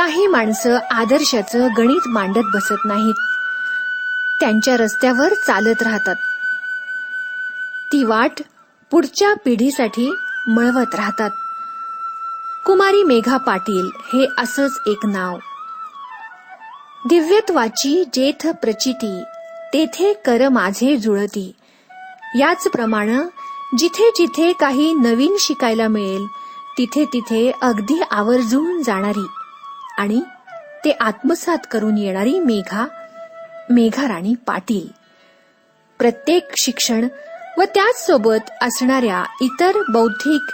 काही माणसं आदर्शाचं गणित मांडत बसत नाहीत, त्यांच्या रस्त्यावर चालत राहतात. ती वाट पुढच्या पिढीसाठी मळवत राहतात. कुमारी मेघा पाटील हे असंच एक नाव. दिव्यत्वाची जेथ प्रचिती, तेथे कर माझे जुळती. याचप्रमाणे जिथे जिथे काही नवीन शिकायला मिळेल, तिथे तिथे अगदी आवर्जून जाणारी आणि ते आत्मसात करून येणारी मेघा राणी पाटील. प्रत्येक शिक्षण व त्याचसोबत असणाऱ्या इतर बौद्धिक,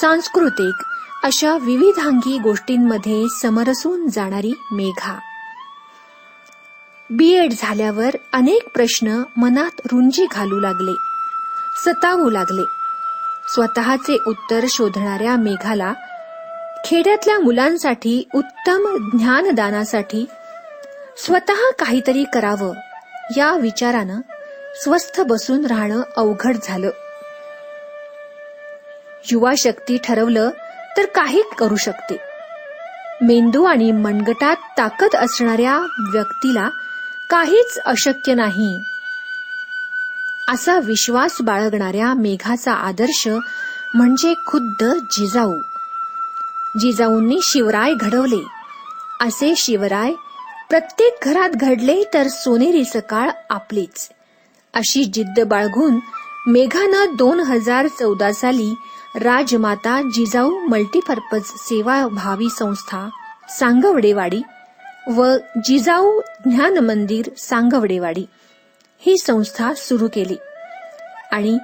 सांस्कृतिक अशा विविधांगी गोष्टींमध्ये समरसून जाणारी मेघा. BEd झाल्यावर अनेक प्रश्न मनात रुंजी घालू लागले, सतावू लागले. स्वतःचे उत्तर शोधणाऱ्या मेघाला खेड्यातल्या मुलांसाठी उत्तम ज्ञानदानासाठी स्वतः काहीतरी करावं या विचारानं स्वस्थ बसून राहणं अवघड झालं. युवा शक्ती ठरवलं तर काही करू शकते. मेंदू आणि मनगटात ताकद असणाऱ्या व्यक्तीला काहीच अशक्य नाही, असा विश्वास बाळगणाऱ्या मेघाचा आदर्श म्हणजे खुद्द जिजाऊ. जिजाऊंनी शिवराय घडवले. असे शिवराय प्रत्येक घरात घडले तर सोनेरी सकाळ आपलीच, अशी जिद्द बाळगून मेघानं 2014 साली राजमाता जिजाऊ मल्टीपर्पज सेवाभावी संस्था सांगवडेवाडी व जिजाऊ ज्ञान मंदिर सांगवडेवाडी ही संस्था सुरू केली आणि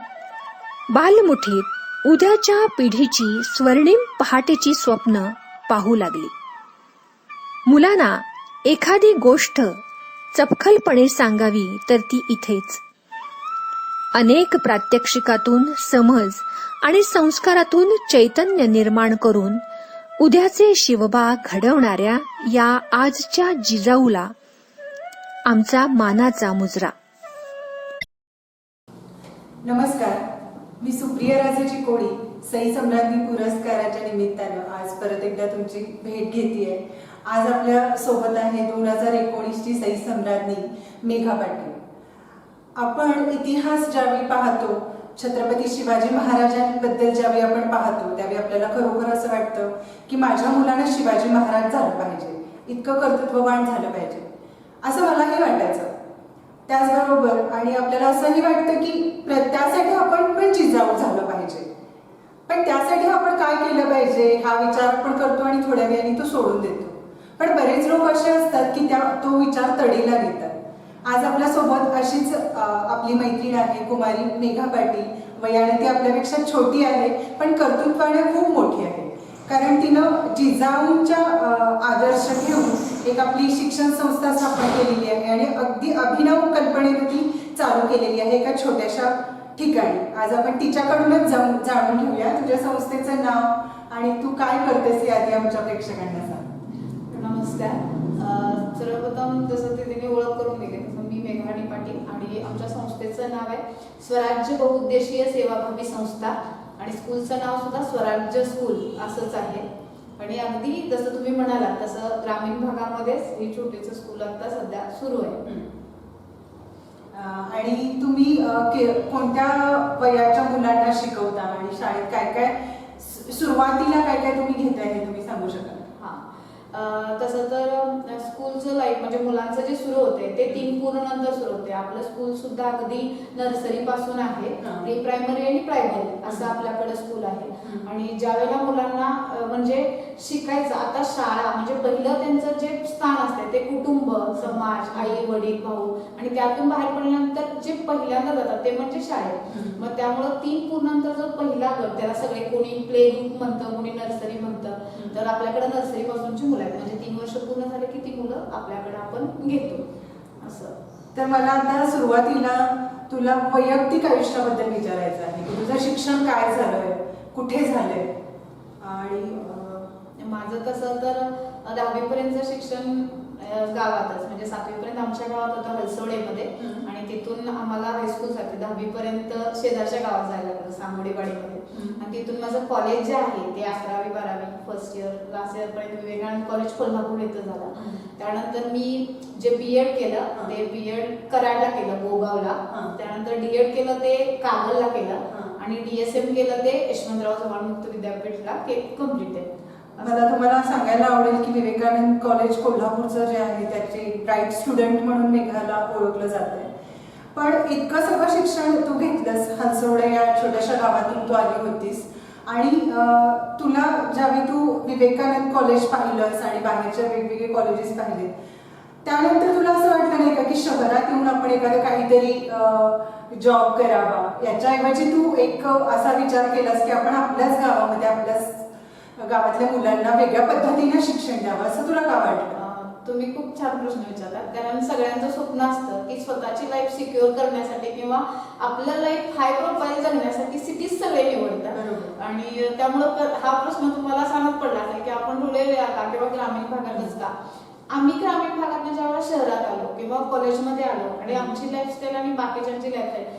बालमुठीत उद्याच्या पिढीची स्वर्णिम पहाटेची स्वप्न पाहू लागली. मुलांना एखादी गोष्ट चपखलपणे सांगावी तर ती इथेच. अनेक प्रात्यक्षिकातून समज आणि संस्कारातून चैतन्य निर्माण करून उद्याचे शिवबा घडवणाऱ्या या आजच्या जिजाऊला आमचा मानाचा मुजरा. नमस्कार, मी सुप्रिया राजेची कोळी सई सम्राज्ञी पुरस्काराच्या निमित्तानं आज परत एकदा तुमची भेट घेतेय. आज आपल्या सोबत आहे 2019 ची सई सम्राज्ञी मेघा पाटील. आपण इतिहास ज्यावेळी पाहतो, छत्रपती शिवाजी महाराजांबद्दल ज्यावेळी आपण पाहतो, त्यावेळी आपल्याला खरोखर असं वाटतं की माझ्या मुलानं शिवाजी महाराज झालं पाहिजे, इतकं कर्तृत्ववान झालं पाहिजे, असं मलाही वाटायचं. त्याचबरोबर आणि आपल्याला असंही वाटतं की त्यासाठी आपण पण जिजाऊ झालं पाहिजे. पण त्यासाठी आपण काय केलं पाहिजे हा विचार आपण करतो आणि थोड्या वेळाने तो सोडून देतो. पण बरेच लोक असे असतात की तो विचार तडीला घेतात. आज आपल्या सोबत अशीच आपली मैत्रीण आहे कुमारी मेघा पाटील. वयाने ती आपल्यापेक्षा छोटी आहे, पण कर्तृत्वाने खूप मोठी आहे. कारण तिनं जिजाऊंच्या आदर्श घेऊन एक आपली शिक्षण संस्था स्थापन केलेली आहे आणि अगदी अभिनव कल्पनेने ती चालू केलेली आहे एका छोट्याशा ठिकाणी. आज आपण तिच्याकडूनच जाणून घेऊया तुझ्या संस्थेचं नाव आणि तू काय करतेस हे आधी आमच्या प्रेक्षकांना सांग. नमस्कार. सर्वप्रथम जसं तिने ओळख करून दिली तसं मी मेघाणी पाटील आणि आमच्या संस्थेचं नाव आहे स्वराज्य बहुउद्देशीय सेवाभावी संस्था आणि स्कूलचं नाव सुद्धा स्वराज्य स्कूल असंच आहे. आणि अगदी जसं तुम्ही म्हणालात तसं ग्रामीण भागामध्येच ही छोटीचं स्कूल आता सध्या सुरू आहे. आणि तुम्ही कोणत्या वयाच्या मुलांना शिकवता आणि शाळेत काय काय सुरुवातीला काय काय तुम्ही घेताय हे तुम्ही सांगू शकाल? तसं तर स्कूलचं लाईफ म्हणजे मुलांचं जे सुरू होते ते 3 पूर्ण नंतर सुरू होते. आपलं स्कूल सुद्धा अगदी नर्सरी पासून आहे, प्री प्रायमरी आणि प्रायमरी असं आपल्याकडे स्कूल आहे. आणि ज्यावेळेला मुलांना म्हणजे शिकायचं आता शाळा म्हणजे पहिलं त्यांचं जे स्थान असते ते कुटुंब, समाज, आई वडील भाऊ आणि त्यातून बाहेर पडल्यानंतर जे पहिल्यांदा जातात ते म्हणजे शाळेत. मग त्यामुळं 3 पूर्ण नंतर जो पहिला गट त्याला सगळे कोणी प्ले ग्रुप म्हणतं, कोणी नर्सरी म्हणतं. तर आपल्याकडे नर्सरी पासूनची मुलं आहेत म्हणजे 3 वर्ष पूर्ण झाले की ती मुलं आपल्याकडे आपण घेतो असं. तर मला आता सुरुवातीला तुला वैयक्तिक आयुष्याबद्दल विचारायचं आहे की तुझं शिक्षण काय झालंय, कुठे झालंय? आणि माझं तसं तर 10वी पर्यंतचं शिक्षण गावातच म्हणजे 7वी पर्यंत आमच्या गावात होतं हलसवडेमध्ये आणि तिथून आम्हाला हायस्कूलसाठी 10वी पर्यंत शेजारच्या गावात जायला लागलं सांगोडेवाडीमध्ये आणि तिथून माझं कॉलेज जे आहे ते 11वी 12वी फर्स्ट इयर लास्ट इयर पर्यंत विवेकानंद कॉलेज कोल्हापूर इथं झालं. त्यानंतर मी जे बीएड केलं ते बीएड कराडला केलं गोगावला. त्यानंतर डीएड केलं ते कागलला केलं आणि डीएसएम केलं ते यशवंतराव चव्हाण मुक्त विद्यापीठला कम्प्लीट आहे. मला तुम्हाला सांगायला आवडेल की विवेकानंद कॉलेज कोल्हापूरचं जे आहे त्याचे ब्राईट स्टुडंट म्हणून मेघाला ओळखलं जातंय. पण इतकं सगळं शिक्षण तू घेतलंस, हंसवडे या छोट्याशा गावातून तू आली होतीस आणि तुला ज्यावेळी तू विवेकानंद कॉलेज पाहिलंस आणि बाहेरच्या वेगवेगळे कॉलेजेस पाहिले त्यानंतर तुला असं वाटलं नाही का की शहरात येऊन आपण एखादं काहीतरी जॉब करावा, याच्याऐवजी तू एक असा विचार केलास की आपण आपल्याच गावामध्ये आपल्याच गावातल्या मुलांना वेगळ्या पद्धतीने शिक्षण द्यावं, असं तुला का वाटलं? तुम्ही खूप छान प्रश्न विचारला. कारण सगळ्यांचं स्वप्न असतं की स्वतःची लाईफ सिक्युअर करण्यासाठी किंवा आपलं लाईफ हाय प्रोफाईल जगण्यासाठी सिटीज सगळे निवडतात आणि त्यामुळं हा प्रश्न तुम्हाला सांगत पडला नाही की आपण रुरल का किंवा ग्रामीण भागातच का. आम्ही ग्रामीण भागातून ज्यावेळेला शहरात आलो किंवा कॉलेजमध्ये आलो आणि आमची लाईफस्टाईल आणि बाकीच्यांची लाईफस्टाईल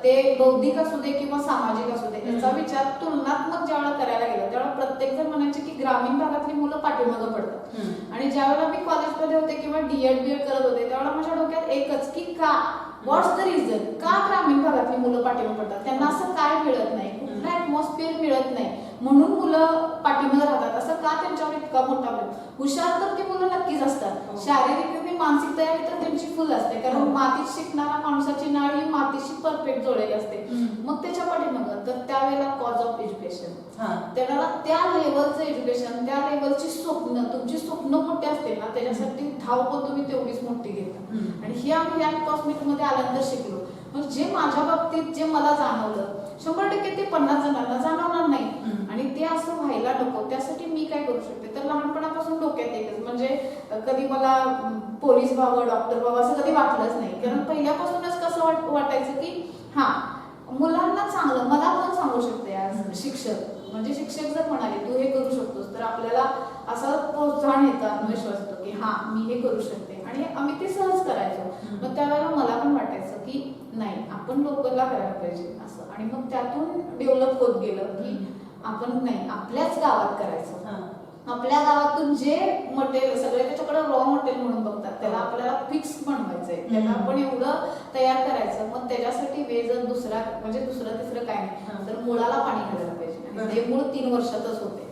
ते बौद्धिक असू दे किंवा सामाजिक असू दे याचा विचार तुलनात्मक ज्यावेळेला करायला गेला त्यावेळेला प्रत्येक जण म्हणायचे की ग्रामीण भागातली मुलं पाठीमागं पडतात. आणि ज्यावेळेला मी कॉलेजमध्ये होते किंवा डीएड बीएड करत होते त्यावेळेला माझ्या डोक्यात एकच की का व्हॉट्स द रिझन का ग्रामीण भागातली मुलं पाठीमागं पडतात, त्यांना असं काय मिळत नाही, कुठलं ऍटमॉस्फिअर मिळत नाही म्हणून मुलं पाठीमागं राहतात, असं का त्यांच्यावर इतका मोठा हुशार तर ती मुलं नक्कीच असतात, शारीरिक आणि मानसिक तयारी तर त्यांची फुल असते कारण मातीत शिकणारा माणसाची नाळ ही मातीशी परफेक्ट जोडलेली असते. मग त्याच्या पाठीमागं तर त्यावेळेला कॉज ऑफ एज्युकेशन, त्याला त्या लेवलचं एज्युकेशन, त्या लेवलची स्वप्न, तुमची स्वप्न मोठी असतील ना त्याच्यासाठी धावपळ तुम्ही तेवढीच मोठी घेता. आणि हे आम्ही या कॉस्मेटिकमध्ये आल्यानंतर शिकलो. म्हणजे जे माझ्या बाबतीत जे मला जाणवलं 100% ते 50 जणांना जाणवणार नाही आणि ते असं व्हायला नको. त्यासाठी मी काय करू शकते तर लहानपणापासून डोक्यात येतच म्हणजे कधी मला पोलीस व्हावं डॉक्टर व्हावं असं कधी वाटलंच नाही. कारण पहिल्यापासूनच कसं वाटायचं की हा मुलांना चांगलं मला पण सांगू शकते आज शिक्षक म्हणजे शिक्षक जर म्हणाले तू हे करू शकतोस तर आपल्याला असा प्रोत्साहन येतं, आत्मविश्वास येतो की हा मी हे करू शकते आणि आम्ही ते सहज करायचो. मग त्यावेळेला मला पण वाटायचं की नाही आपण लोकलला करायला पाहिजे असं आणि मग त्यातून डेव्हलप होत गेलं की आपण नाही आपल्याच गावात करायचं. आपल्या गावातून जे मटेरियल सगळे त्याच्याकडे रॉ मटेरियल म्हणून बघतात त्याला आपल्याला फिक्स बनवायचंय, त्याला आपण एवढं तयार करायचं. मग त्याच्यासाठी वे जर दुसरा म्हणजे दुसरं तिसरं काय नाही तर मुळाला पाणी घालायला पाहिजे आणि ते मूळ 3 वर्षातच होते.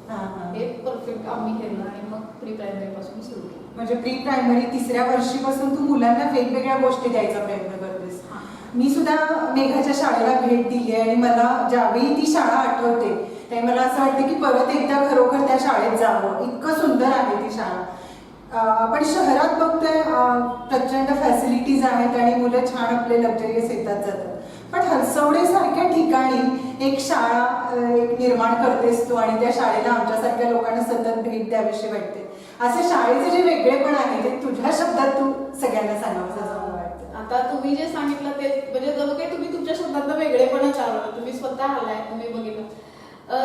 हे परफेक्ट आम्ही केलं आणि मग प्री प्रायमरी पासून सुरू केलं. म्हणजे प्री प्रायमरी 3ऱ्या वर्षीपासून तू मुलांना वेगवेगळ्या गोष्टी द्यायचा प्रयत्न करतेस. मी सुद्धा मेघाच्या शाळेला भेट दिली आहे आणि मला ज्यावेळी ती शाळा आठवते त्यावेळी मला असं वाटतं की परत एकदा खरोखर त्या शाळेत जावं, इतकं सुंदर आहे ती शाळा. आपण शहरात बघतोय प्रचंड फॅसिलिटीज आहेत आणि मुलं छान आपले लक्झरियस येतात जातात, पण हलसवडे सारख्या ठिकाणी एक शाळा एक निर्माण करतेस तू आणि त्या शाळेला आमच्यासारख्या लोकांना सतत भेट द्यावीशी वाटते. असे शाळेचे जे वेगळेपण आहे ते तुझ्या शब्दात तू सगळ्यांना सांगावं असं मला वाटतं. आता तुम्ही जे सांगितलं ते म्हणजे जणू काही तुम्ही तुमच्या शब्दात वेगळेपणच आवडलं. तुम्ही स्वतः आलाय, तुम्ही बघितलं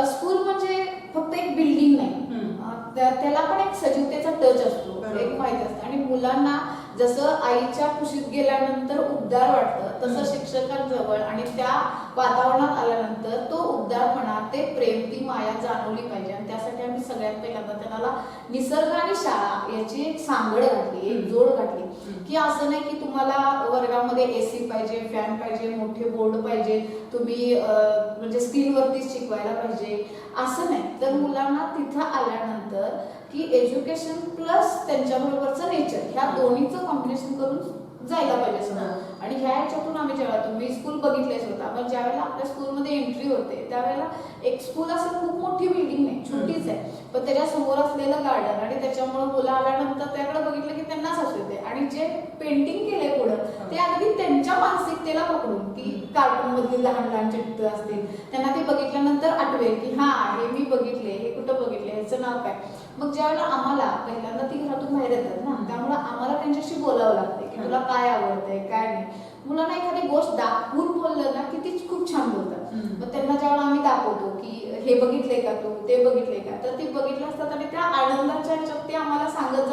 स्कूल म्हणजे फक्त एक बिल्डिंग नाही, त्याला पण एक सजीवतेचा टच असतो, एक माहिती असतं. आणि मुलांना जसं आईच्या कुशीत गेल्यानंतर उबदार वाटतं तसं शिक्षकांजवळ आणि त्या वातावरणात आल्यानंतर तो उबदारपणा, ते प्रेम, ती माया जाणवली पाहिजे. आणि त्यासाठी आम्ही सगळ्यात पहिल्यांदा त्याला निसर्ग आणि शाळा याची एक सांगड घातली, एक जोड घातली की असं नाही की तुम्हाला वर्गामध्ये एसी पाहिजे, फॅन पाहिजे, मोठे बोर्ड पाहिजे, तुम्ही म्हणजे स्क्रीनवरतीच शिकवायला पाहिजे असं नाही. तर मुलांना तिथं आल्यानंतर की एज्युकेशन प्लस त्यांच्याबरोबरचं नेचर ह्या दोन्हीचं कॉम्बिनेशन करून जायला पाहिजे सगळं. आणि ह्या ह्याच्यातून आम्ही जेव्हा तुम्ही स्कूल बघितलेच होता पण ज्यावेळेला आपल्या स्कूलमध्ये एंट्री होते त्यावेळेला एक स्कूल असं खूप मोठी बिल्डिंग नाही, छोटीच आहे, पण त्याच्या समोर असलेलं गार्डन आणि त्याच्यामुळे मुलं आल्यानंतर त्याकडे बघितलं की त्यांनाच हसू येते. आणि जे पेंटिंग केलंय पुढं ते अगदी त्यांच्या मानसिकतेला पकडून की कार्टून मधली लहान लहान चित्र असतील, त्यांना ते बघितल्यानंतर आठवेल की हा हे मी बघितले, हे कुठं बघितले, ह्याचं नाव काय. मग ज्यावेळेला आम्हाला पहिल्यांदा ती घरातून बाहेर येतात ना, त्यामुळे आम्हाला त्यांच्याशी बोलावं लागते की तुला काय आवडतंय काय नाही. मुलांना एखादी गोष्ट दाखवून बोललं ना की ती खूप छान बोलतात. मग त्यांना ज्यावेळेला आम्ही दाखवतो की हे बघितले का तू, ते बघितले का, तर ते बघितलं असतात आणि त्या आनंदाच्या ह्याच्यात ते आम्हाला सांगत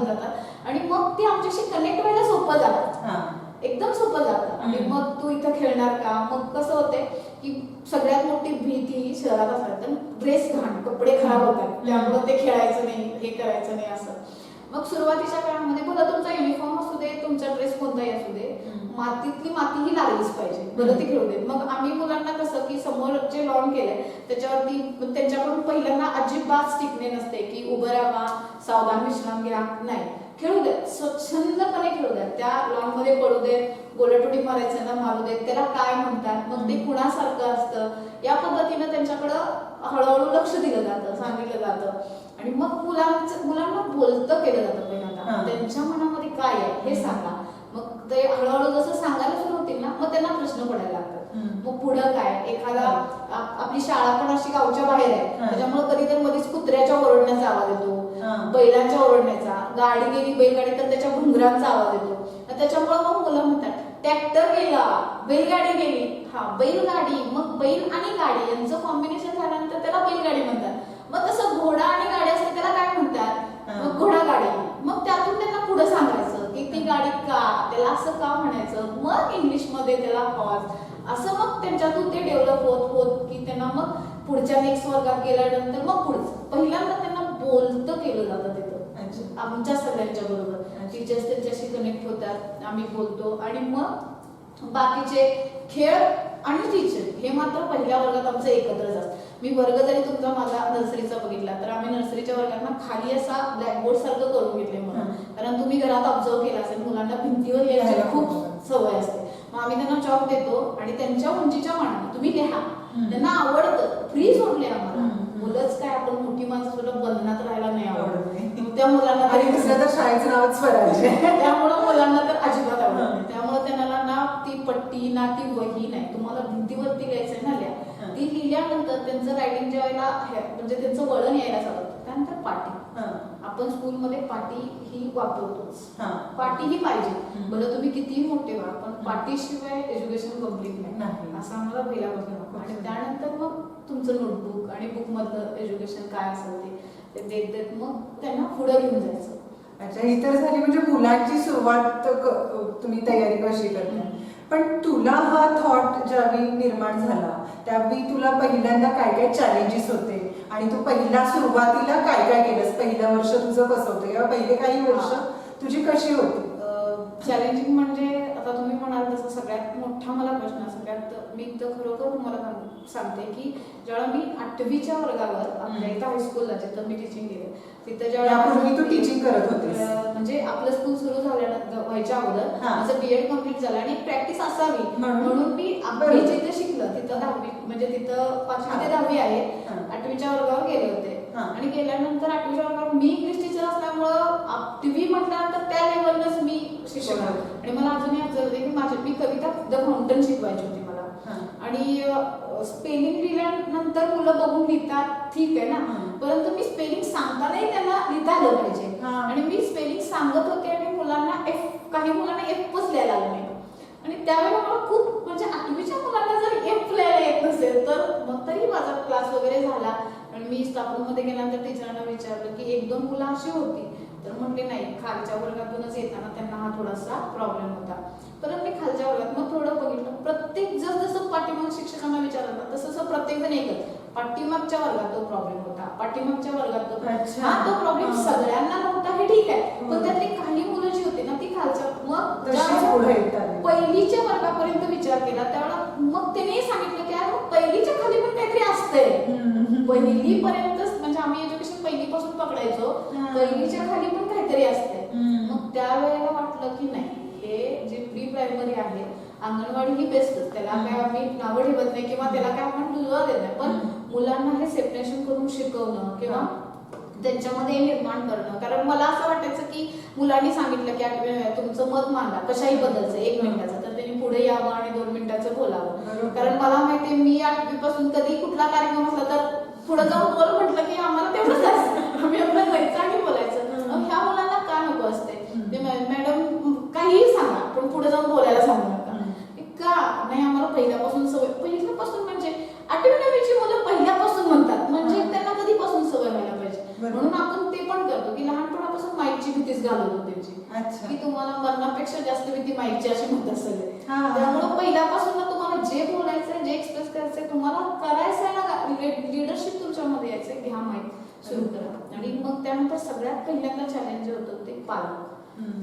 जातात आणि मग ते आमच्याशी कनेक्ट व्हायला सोपं जातं, एकदम सोपं जातं. आणि मग तू इथं खेळणार का, मग कसं होतंय की सगळ्यात मोठी भीती ही शहरात असतात तर ड्रेस घाण, कपडे खराब होतात, त्यामुळे ते खेळायचं नाही, हे करायचं नाही असं. मग सुरुवातीच्या काळामध्ये बघा तुमचा युनिफॉर्म असू दे, तुमचा ड्रेस कोणताही असू दे, मातीतली माती ही लागलीच पाहिजे, बरं ती खेळू देत. मग आम्ही मुलांना कसं की समोर जे लॉन केलंय त्याच्यावरती त्यांच्याकडून पहिल्यांदा अजिबात स्टिकने नसते की उभं राहा, सावधान विश्राम घ्या, नाही, खेळू द्या, स्वच्छंदपणे खेळू द्या, त्या लॉन मध्ये पडू देत, गोलाटुटी मारायचं ना मारू देत, त्याला काय म्हणतात, मग ते कुणासारखं असतं, या पद्धतीनं त्यांच्याकडं हळूहळू लक्ष दिलं जातं, सांगितलं जातं. आणि मग मुलांना बोलतं केलं जातं पहिल्यांदा, त्यांच्या मनामध्ये काय आहे हे सांगा. मग ते हळूहळू जसं सांगायला सुरू होतील ना, मग त्यांना प्रश्न पडायला लागतात. मग पुढं काय, एखादा आपली शाळा पण अशी गावच्या बाहेर आहे, त्याच्यामुळे कधीतरी मध्येच कुत्र्याच्या ओरडण्याचा आवाज येतो, बैलांच्या ओरडण्याचा, गाडी गेली बैलगाडी तर त्याच्या घुंगरांचा आवाज येतो. त्याच्यामुळे मग मुलं म्हणतात ट्रॅक्टर गेला, बैलगाडी गेली, हा बैलगाडी, मग बैल आणि गाडी यांचं कॉम्बिनेशन झाल्यानंतर त्याला बैलगाडी म्हणतात. मग तसं घोडा आणि गाडी असते त्याला काय म्हणतात, मग घोडा गाडी. मग त्यातून त्यांना पुढे सांगायचं की ती गाडी का, त्याला असं का म्हणायचं, मग इंग्लिशमध्ये त्याला हॉर्स, असं मग त्यांच्यातून ते डेव्हलप होत होत की त्यांना मग पुढच्या नेक्स्ट वर्गात गेल्यानंतर मग पुढचं पहिल्यांदा त्यांना बोलतं केलं जातं तिथं आमच्या सगळ्यांच्या बरोबर. टीचर्स त्यांच्याशी कनेक्ट होतात, आम्ही बोलतो आणि मग बाकीचे खेळ आणि टीचर हे मात्र पहिल्या वर्गात आमचं एकत्रच असतं. मी वर्ग जरी तुमचा माझा नर्सरीचा बघितला तर आम्ही नर्सरीच्या वर्गांना खाली असा ब्लॅकबोर्ड सारखं करून घेतले म्हणून, कारण तुम्ही घरात ऑब्झर्व केला असेल मुलांना भिंतीवर लिहायची खूप सवय असते. मग आम्ही त्यांना चॉक देतो आणि त्यांच्या उंचीच्या मानाने तुम्ही लिहा, त्यांना आवडतं, फ्री सोडले आम्हाला. मुलंच काय, आपण मोठी माणसं सुद्धा बंधनात राहायला नाही आवडत, त्या मुलांना तर शाळेचं नावच स्वराज त्यामुळं मुलांना तर अजिबात आवडत नाही. त्यामुळे त्यांना ना ती पट्टी ना ती वही नाही, तुम्हाला भिंतीवरती लिहायचंय ना लिहा. ती लिहिल्यानंतर त्यांचं रायटिंग ज्या वेळेला म्हणजे त्यांचं वळण यायला चालू होतं, त्यानंतर पाटी. आपण स्कूलमध्ये पाटी ही वापरतोच, पाटी ही पाहिजे, बरं तुम्ही कितीही मोठे व्हा, पण पाटीशिवाय एज्युकेशन कम्प्लीट नाही असं आम्हाला पहिल्यापासून वाटतं. आणि त्यानंतर मग तुमचं नोटबुक आणि बुक मधलं एज्युकेशन काय असेल ते देत देत मग त्यांना पुढे घेऊन जायचं. अच्छा, ही तर झाली म्हणजे मुलांची सुरुवात तुम्ही तयारी कशी करता. पण तुला हा थॉट ज्यावेळी निर्माण झाला त्यावेळी तुला पहिल्यांदा काय काय चॅलेंजेस होते आणि तू पहिला सुरुवातीला काय काय केलंस, पहिलं वर्ष तुझं कसं होतं किंवा पहिले काही वर्ष तुझी कशी होती. चॅलेंजिंग म्हणजे आता तुम्ही म्हणाल तसं सगळ्यात मोठा मला प्रश्न, सगळ्यात मी तर खरोखर तुम्हाला सांगते की ज्यावेळेला मी 8वीच्या वर्गावर आपल्या इथं हायस्कूलला जिथं मी टीचिंग केलं तिथं ज्यावेळेला तू टीचिंग करत होतीस, म्हणजे आपलं स्कूल सुरू झाल्यानंतर व्हायच्या अगोदर माझं बीएड कम्प्लीट झालं आणि प्रॅक्टिस असावी म्हणून मी जिथे शिकलं तिथं 10वी म्हणजे तिथं 5वी ते 10वी आहे, 8वीच्या वर्गावर गेले होते. आणि गेल्यानंतर 8वीच्या वर्गावर मी इंग्लिश टीचर असल्यामुळं 8वी म्हटल्यानंतर त्या लेवलनंच मी शिकवणार. आणि मला अजूनही आठवतं होते की मी कविता द फाउंटन शिकवायची होती मला. आणि स्पेलिंग लिहिल्यानंतर मुलं बघून लिहितात ठीक आहे ना, परंतु मी स्पेलिंग सांगतानाही त्यांना लिहिता आलं पाहिजे. आणि मी स्पेलिंग सांगत होते आणि मुलांना काही मुलांना एफच लिहायला आलं नाही. आणि त्यावेळेला मला खूप म्हणजे 8वीच्या मुलांना जर एफ लिहायला येत नसेल तर मग तरी माझा क्लास वगैरे झाला. आणि मी स्टाफ रूम मध्ये गेल्यानंतर टीचरांना विचारलं की 1-2 मुलं अशी होती, तर म्हटले नाही, खालच्या वर्गातूनच येताना त्यांना हा थोडासा प्रॉब्लेम होता. परत मी खालच्या वर्गात मग थोडं बघितलं, प्रत्येक जसं पाठीमाग शिक्षकांना विचारलं तसं प्रत्येक जण एकच, पाठीमागच्या वर्गात तो प्रॉब्लेम होता, पाठीमागच्या वर्गात तो प्रॉब्लेम सगळ्यांना नव्हता हे ठीक आहे, पण त्यातली काही मुलं जी होती ना ती खालच्या मग पहिलीच्या वर्गापर्यंत विचार केला त्यावेळेला मग त्यांनी सांगितलं की यार पहिलीच्या खाली पण काहीतरी असतंय, पहिली पर्यंतच म्हणजे आम्ही एज्युकेशन पहिलीपासून पकडायचो, पहिलीच्या खाली पण काहीतरी असतंय. मग त्यावेळेला वाटलं की नाही, हे जे प्री प्रायमरी आहे अंगणवाडी ही बेस्टच, त्याला काय आम्ही नावं ठेवत नाही किंवा त्याला काय आपण दुजोरा देत नाही, पण मुलांना हे सेपरेशन करून शिकवणं किंवा त्यांच्यामध्ये निर्माण करणं. कारण मला असं वाटायचं की मुलांनी सांगितलं की तुमचं मत मांडा कशाही बद्दलचं 1 मिनिटाचं, तर त्यांनी पुढे यावं आणि 2 मिनिटाचं बोलावं. बरोबर. कारण मला माहितीये मी 8वी पासून कधी कुठला कार्यक्रम असला तर पुढे जाऊन बोल म्हटलं की आम्हाला तेवढंच असतं. आम्ही आपलं जायचं आणि बोलायचं. मग ह्या मुलांना का नको असते ते मॅडम काहीही सांगा पण पुढे जाऊन बोलायला सांगू नका. का नाही आम्हाला पहिल्यापासून सवय, पहिल्यापासून म्हणजे 8वी-9वीची मुलं पहिल्यापासून म्हणतात म्हणजे त्यांना कधीपासून सवय व्हायला पाहिजे. म्हणून आपण ते पण करतो की लहानपणापासून माईकची भीतीच घालवतो त्यांची, की तुम्हाला मरणापेक्षा जास्त भीती माईकची अशी म्हणतात सगळे. त्यामुळे पहिल्यापासून तुम्हाला जे बोलायचंय जे एक्सप्रेस करायचंय तुम्हाला करायचंय ना, लिडरशिप तुमच्यामध्ये यायचंय, घ्या माईक सुरू करा. आणि मग त्यानंतर सगळ्यात पहिल्यांदा चॅलेंज जे होतं ते पालक.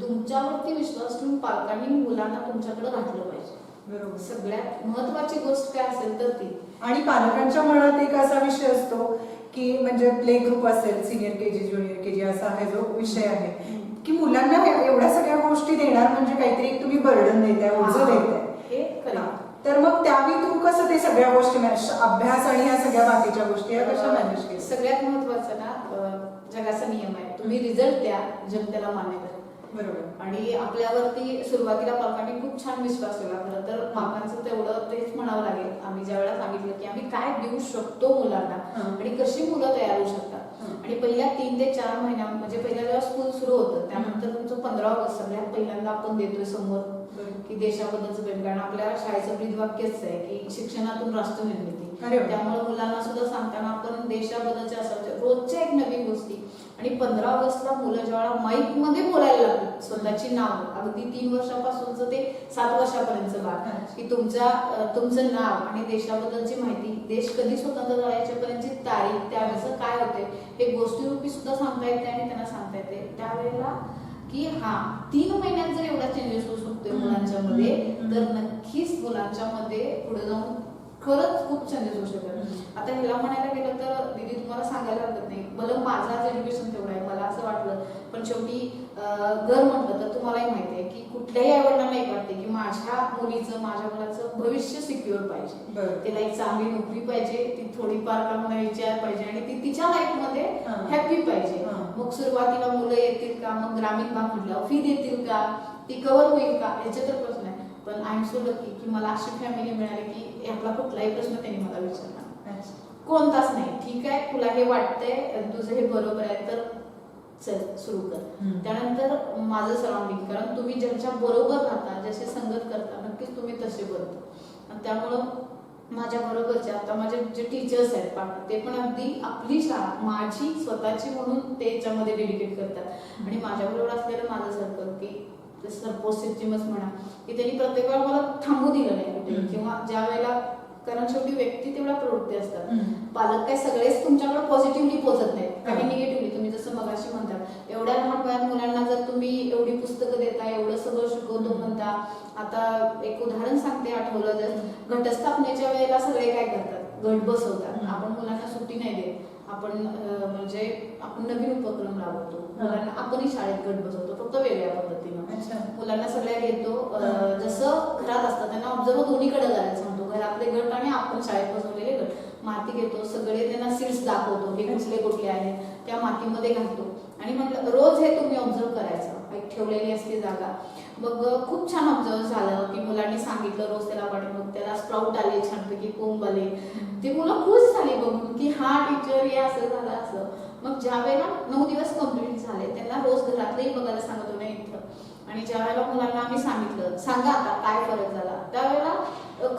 तुमच्यावरती विश्वास ठेवून पालकांनी मुलांना तुमच्याकडे घातलं पाहिजे. बरोबर. सगळ्यात महत्वाची गोष्ट काय असेल तर ती. आणि पालकांच्या मनात एक असा विषय असतो की म्हणजे प्ले ग्रुप असेल, सिनियर केजी ज्युनियर केजी असा हा जो विषय आहे की मुलांना एवढ्या सगळ्या गोष्टी देणार म्हणजे काहीतरी एक तुम्ही बर्डन देताय, ओझं देताय. तर मग त्यावेळी तू कसं ते सगळ्या गोष्टी अभ्यास आणि ह्या सगळ्या बाकीच्या गोष्टी या कशा मॅनेज केल्या? सगळ्यात महत्वाचं ना जगाचा नियम आहे, तुम्ही रिझल्ट द्या, जग त्याला मान्य करा. बरोबर. आणि आपल्यावरती सुरुवातीला पालकांनी खूप छान विश्वास ठेवला. खरं तर पालकांचं तेवढं तेच म्हणावं लागेल. आम्ही ज्या वेळेला सांगितलं की आम्ही काय देऊ शकतो मुलांना आणि कशी मुलं तयार होऊ शकतात. आणि पहिल्या 3 ते 4 महिन्या म्हणजे पहिल्या जेव्हा स्कूल सुरू होतं त्यानंतर तुमचं 15 ऑगस्ट सगळ्यात पहिल्यांदा आपण देतोय समोर की देशाबद्दलचं प्रेम. कारण आपल्या शाळेचं ब्रीदवाक्यच आहे की शिक्षणातून राष्ट्र निर्मिती. त्यामुळे मुलांना सुद्धा सांगताना आपण देशाबद्दलच्या असं रोजच्या एक नवीन गोष्टी. आणि 15 ऑगस्टला मुलं ज्यावेळेला माईक मध्ये बोलायला लागली स्वतःची नाव, अगदी 3 वर्षापासूनच ते 7 वर्षापर्यंतचं बाळ, की तुमचं नाव आणि देशाबद्दलची माहिती, देश कधी स्वतंत्र झाला याच्यापर्यंतची तारीख, त्यावेळेस काय होते हे गोष्टीरूपी सुद्धा सांगता येते आणि त्यांना सांगता येते. त्यावेळेला की 3 महिन्यात जर एवढा चेंजेस होऊ शकतो मुलांच्या मध्ये तर नक्कीच मुलांच्या मध्ये पुढे जाऊन खरंच खूप चेंजेस होऊ शकतात. आता ह्याला म्हणायला गेलं तर दीदी तुम्हाला सांगायला हरकत नाही, भलं माझं एज्युकेशन तेवढं आहे मला असं वाटलं पण शेवटी घर म्हटलं तर तुम्हालाही माहिती आहे की कुठल्याही आईवडिलांना एक वाटते की माझ्या मुलीचं माझ्या मुलाचं भविष्य सिक्युअर पाहिजे, तिला एक चांगली नोकरी पाहिजे, ती थोडीफार का मला विचार पाहिजे आणि ती तिच्या लाईफ मध्ये हॅपी पाहिजे. मग सुरुवातीला मुलं येतील का, मग ग्रामीण भाग म्हटलं फी देतील का, ती कव्हर होईल का, याचे तर प्रश्न आहे. पण आय एम सो लकी की मला अशी फॅमिली मिळाली की यातला कुठलाही प्रश्न त्यांनी मला विचारला कोणताच नाही. ठीक आहे तुला हे वाटतंय तुझं हे बरोबर आहे तर चल सुरू कर. त्यानंतर माझं सराउंडिंग, कारण तुम्ही ज्यांच्या बरोबर राहता जसे संगत करता नक्कीच तुम्ही तसे बनता. त्यामुळं माझ्या बरोबरचे आता माझे जे टीचर्स आहेत ते पण अगदी आपली शाळा माझी स्वतःची म्हणून ते याच्यामध्ये डेडिकेट करतात. आणि माझ्याबरोबर असलेलं माझं सर्कल की सपोज सिस्टीमच म्हणा की त्यांनी प्रत्येक वेळा मला थांबू दिलं नाही कुठे किंवा ज्या वेळेला, कारण शेवटी व्यक्ती तेवढ्या प्रवृत्ती असतात. पालक काय सगळेच तुमच्याकडे पॉझिटिव्हली पोहोचत नाहीत, काही निगेटिव्हली. तुम्ही जसं मगाशी म्हणतात एवढ्या लहान वयात मुलांना जर तुम्ही एवढी पुस्तकं देता, एवढं सगळं शिकवतो म्हणता. आता एक उदाहरण सांगते आठवलं तर घटस्थापनेच्या वेळेला सगळे काय करतात, घट बसवतात. आपण मुलांना सुट्टी नाही देत, आपण म्हणजे आपण नवीन उपक्रम राबवतो मुलांना, आपणही शाळेत घट बसवतो फक्त वेगळ्या पद्धतीनं. मुलांना सगळ्या घेतो जसं घरात असतात त्यांना ऑब्झर्व दोन्हीकडे करायला सांगतो, घरातले गट आणि आपण शाळेत बसवलेले गट. माती घेतो, सगळे त्यांना सीड्स दाखवतो हे कुठले कुठले आहेत, त्या मातीमध्ये घालतो आणि म्हटलं रोज हे तुम्ही ऑब्झर्व करायचं, एक ठेवलेली असते जागा. मग खूप छान ऑब्झर्व झालं की मुलांनी सांगितलं रोज त्याला पाणी, मग त्याला स्प्राउट आले छानपैकी, कोंब आले. ती मुलं खुश झाली बघून की हा टीचर हे असं झालं असं. मग ज्या वेळेला 9 दिवस कम्प्लीट झाले त्यांना रोज घरातलेही बघायला सांगतो नाही इथं. आणि ज्या वेळेला मुलांना आम्ही सांगितलं सांगा आता काय फरक झाला, त्यावेळेला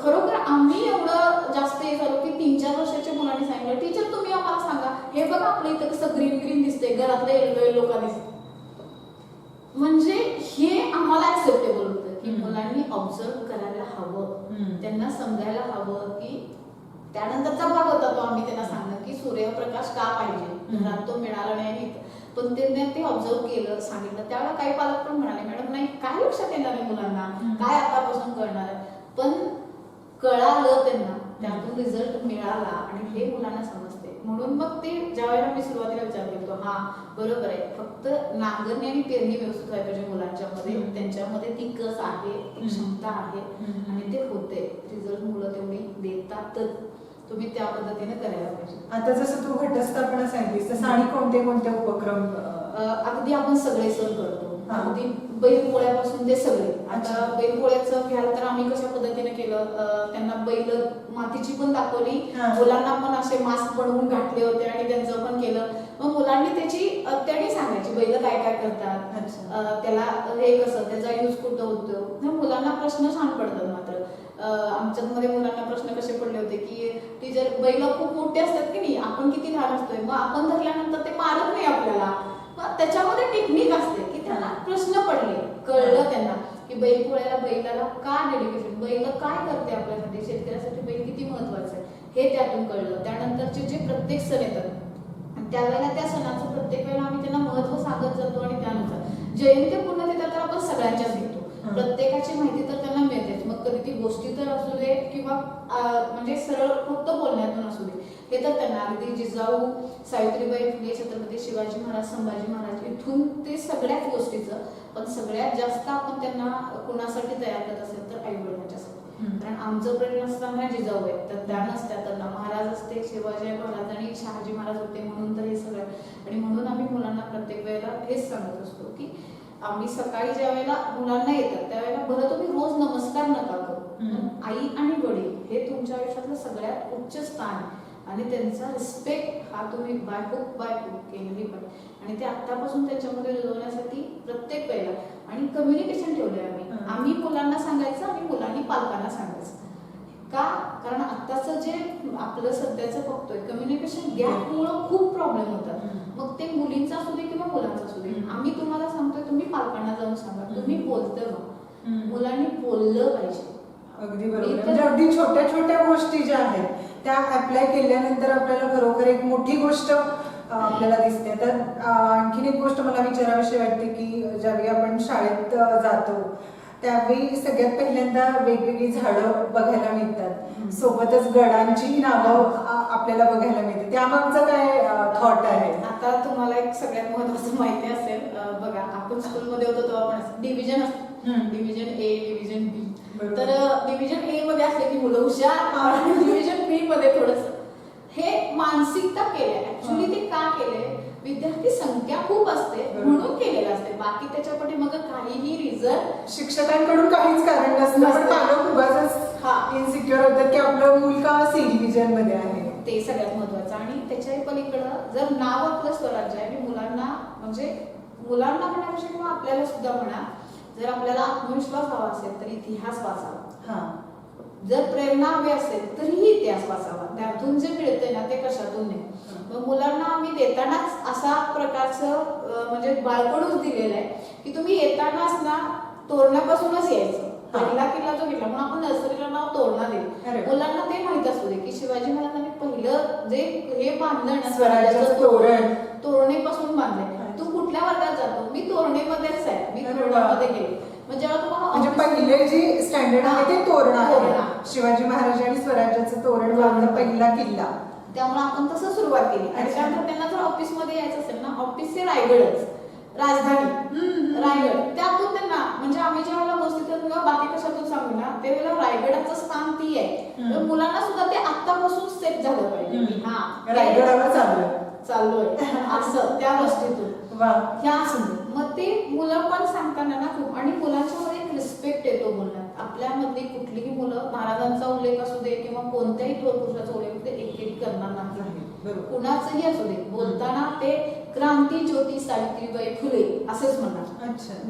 खरोखर आम्ही एवढं जास्त हे झालो की 3-4 वर्षाच्या मुलांनी सांगितलं टीचर तुम्ही आम्हाला सांगा हे बघा आपल्या इथं कसं ग्रीन ग्रीन दिसतंय, घरातलं येलो येलो का दिसत. म्हणजे हे आम्हाला ऍक्सेप्टेबल होतं की मुलांनी ऑब्झर्व करायला हवं, त्यांना समजायला हवं. की त्यानंतरचा भाग होता तो आम्ही त्यांना सांगणं की सूर्यप्रकाश का पाहिजे, घरात तो मिळाला नाही. पण त्यांनी ते ऑब्झर्व केलं, सांगितलं. त्यावेळेला काही पालक पण म्हणाले मॅडम नाही काय लक्षात येणार आहे मुलांना, काय आतापासून कळणार आहे. पण कळालं त्यांना, त्यातून रिझल्ट मिळाला आणि हे मुलांना समजते. म्हणून मग ते ज्या वेळेला मी सुरुवातीला विचार केला हा बरोबर आहे, फक्त नांगरणी आणि पेरणी व्यवस्थित व्हायला पाहिजे मुलांच्या मध्ये, त्यांच्यामध्ये ती कस आहे, ती क्षमता आहे आणि ते होते. रिझल्ट मुलं तेवढी देतातच, तुम्ही त्या पद्धतीने करायला पाहिजे. आता जसं तू घटस्थापना सांगितलीस तसं आणि कोणते कोणते उपक्रम? अगदी आपण सगळे सण करतो, अगदी बैलपोळ्यापासून ते सगळे. आता अच्छा. बैलपोळ्याचं घ्याल तर आम्ही कशा पद्धतीने केलं, त्यांना बैल मातीची पण दाखवली, हा. मुलांना पण असे मास्क बनवून घातले होते आणि त्यांचं पण केलं. मग मुलांनी त्याची त्यांनी सांगायची बैल काय काय करतात, अच्छा. त्याला हे कसं, त्याचा यूज कुठं होतो. मग मुलांना प्रश्न छान पडतात. मात्र आमच्यामध्ये मुलांना प्रश्न कसे पडले होते की टीचर बैल खूप मोठे असतात की नाही, आपण किती लहान असतोय, मग आपण धरल्यानंतर ते मारत नाही आपल्याला. मग त्याच्यामध्ये टेक्निक असते की त्यांना प्रश्न पडले, कळलं त्यांना की बैलपोळ्याला बैलाला का डेडिकेशन, बैल काय करते आपल्यासाठी, शेतकऱ्यासाठी बैल किती महत्वाचं आहे हे त्यातून कळलं. त्यानंतरचे जे प्रत्येक सण येतात त्यावेळेला त्या सणाचं प्रत्येक वेळेला आम्ही त्यांना महत्व सांगत जातो आणि त्यानुसार जयंती पूर्णतिथा तर आपण सगळ्यांच्याच घेतो, प्रत्येकाची माहिती तर त्यांना मिळतेच. मग कधी ती गोष्टी तर असू दे किंवा म्हणजे सरळ फक्त बोलण्यातून असू दे, हे तर त्यांना अगदी जिजाऊ, सावित्रीबाई फुले, छत्रपती शिवाजी महाराज, संभाजी महाराज इथून ते सगळ्याच गोष्टीचं. पण सगळ्यात जास्त आपण त्यांना कुणासाठी तयार करत असेल तर आई वडिलांच्यासाठी. कारण आमचं प्रेरणास्थान आहे जिजाऊ आहे, तर त्या नसत्या तर महाराज असते, शिवाजी महाराज आणि शहाजी महाराज होते, म्हणून तर हे सगळं. आणि म्हणून आम्ही मुलांना प्रत्येक वेळेला हेच सांगत असतो की आम्ही सकाळी ज्या वेळेला मुलांना येतात त्यावेळेला बरं तुम्ही रोज नमस्कार नका करू, आई आणि वडील हे तुमच्या आयुष्यातलं सगळ्यात उच्च स्थान आहे आणि त्यांचा रिस्पेक्ट हा तुम्ही बाय हुक केलेली पाहिजे. आणि ते आतापासून त्याच्यामध्ये रुजवण्यासाठी प्रत्येक वेळेला आणि कम्युनिकेशन ठेवलंय आम्ही मुलांना सांगायचं आणि मुलांनी पालकांना सांगायचं. का? कारण आत्ताचं जे आपलं सध्याचं बघतोय कम्युनिकेशन गॅपमुळे खूप प्रॉब्लेम होतात. मग ते मुलींचा असू दे किंवा मुलांचा असू दे, आम्ही तुम्हाला सांगतोय तुम्ही पालकांना जाऊन सांगा, तुम्ही बोलतं का, मुलांनी बोललं पाहिजे. अगदी बरोबर. म्हणजे अगदी छोट्या छोट्या गोष्टी ज्या आहेत त्या अप्लाय केल्यानंतर आपल्याला खरोखर एक मोठी गोष्ट आपल्याला दिसते. तर आणखीन एक गोष्ट मला विचारावीशी वाटते की ज्यावेळी आपण शाळेत जातो त्यावेळी सगळ्यात पहिल्यांदा वेगवेगळी झाडं बघायला मिळतात, सोबतच गडांची नावं आपल्याला बघायला मिळते. त्यामागचं काय थॉट आहे? आता तुम्हाला एक सगळ्यात महत्वाचं माहिती असेल, बघा आपण स्कूलमध्ये होतो तेव्हा पण डिव्हिजन असतं, डिव्हिजन ए, डिव्हिजन बी. तर डिव्हिजन ए मध्ये असले की मुलं हुशार आणि डिव्हिजन बी मध्ये थोडस हे मानसिकता केले. ऍक्च्युली ते का केले, विद्यार्थी संख्या खूप असते म्हणून केलेलं असते, बाकी त्याच्या पाठीमाग काहीही रिझन शिक्षकांकडून काहीच कारण नसतं, पण पालक उगाच इन्सिक्युअर होतात की आपलं मूल का सी डिव्हिजन मध्ये आहे. ते सगळ्यात महत्वाचं. आणि त्याच्याही पलीकडं जर नाव आपलं स्वराज्य आहे आणि मुलांना म्हणण्यापेक्षा किंवा आपल्याला सुद्धा म्हणा, जर आपल्याला आत्मविश्वास हवा असेल तर इतिहास वाचावा, जर प्रेरणा हवी असेल तरीही इतिहास वाचावा. त्यातून जे मिळते ना ते कशातून नाही. मग मुलांना आम्ही देतानाच असा प्रकारचं म्हणजे बाळकडूच दिलेलं आहे की तुम्ही येतानाच ना तोरणापासूनच यायचं. पहिला किल्ला जो घेतला म्हणून आपण नर्सरीला नाव तोरणा दिलं. मुलांना ते माहित असू दे की शिवाजी महाराजांनी पहिलं जे हे बांधलं ना स्वराज्याचं तोरण, तोरणेपासून बांधलंय. तू कुठल्या वर्गात जातो? मी तोरणेमध्येच आहे, मी तोरणामध्ये गेले. मग जेव्हा तुम्हाला म्हणजे पहिले जे स्टँडर्ड आहे ते तोरण आहे, शिवाजी महाराजांनी स्वराज्याचं तोरण बांधलं, पहिला किल्ला. त्यामुळे आपण तसं सुरुवात केली. आणि त्यानंतर त्यांना जर ऑफिसमध्ये यायचं असेल ना, ऑफिसचे रायगडच राजधानी रायगड, त्यातून त्यांना म्हणजे आम्ही ज्या वेळेला गोष्टीतून किंवा बाकी कशातून सांगू ना त्यावेळेला रायगडाचं स्थान ती आहे. मुलांना सुद्धा ते आत्तापासून सेट झालं पाहिजे की हा रायगडावर चाललोय असं त्या गोष्टीतून ह्या मग ते मुलं पण सांगताना ना खूप. आणि मुलांच्या मध्ये एक रिस्पेक्ट येतो बोलण्यात. आपल्यामधली कुठलीही मुलं महाराजांचा उल्लेख असू दे किंवा कोणत्याही थोर पुरुषाचा उल्लेख ते एकेरी करणार नाही, कुणाचंही असू दे. बोलताना ते क्रांती ज्योती सावित्रीबाई फुले असंच म्हणणार,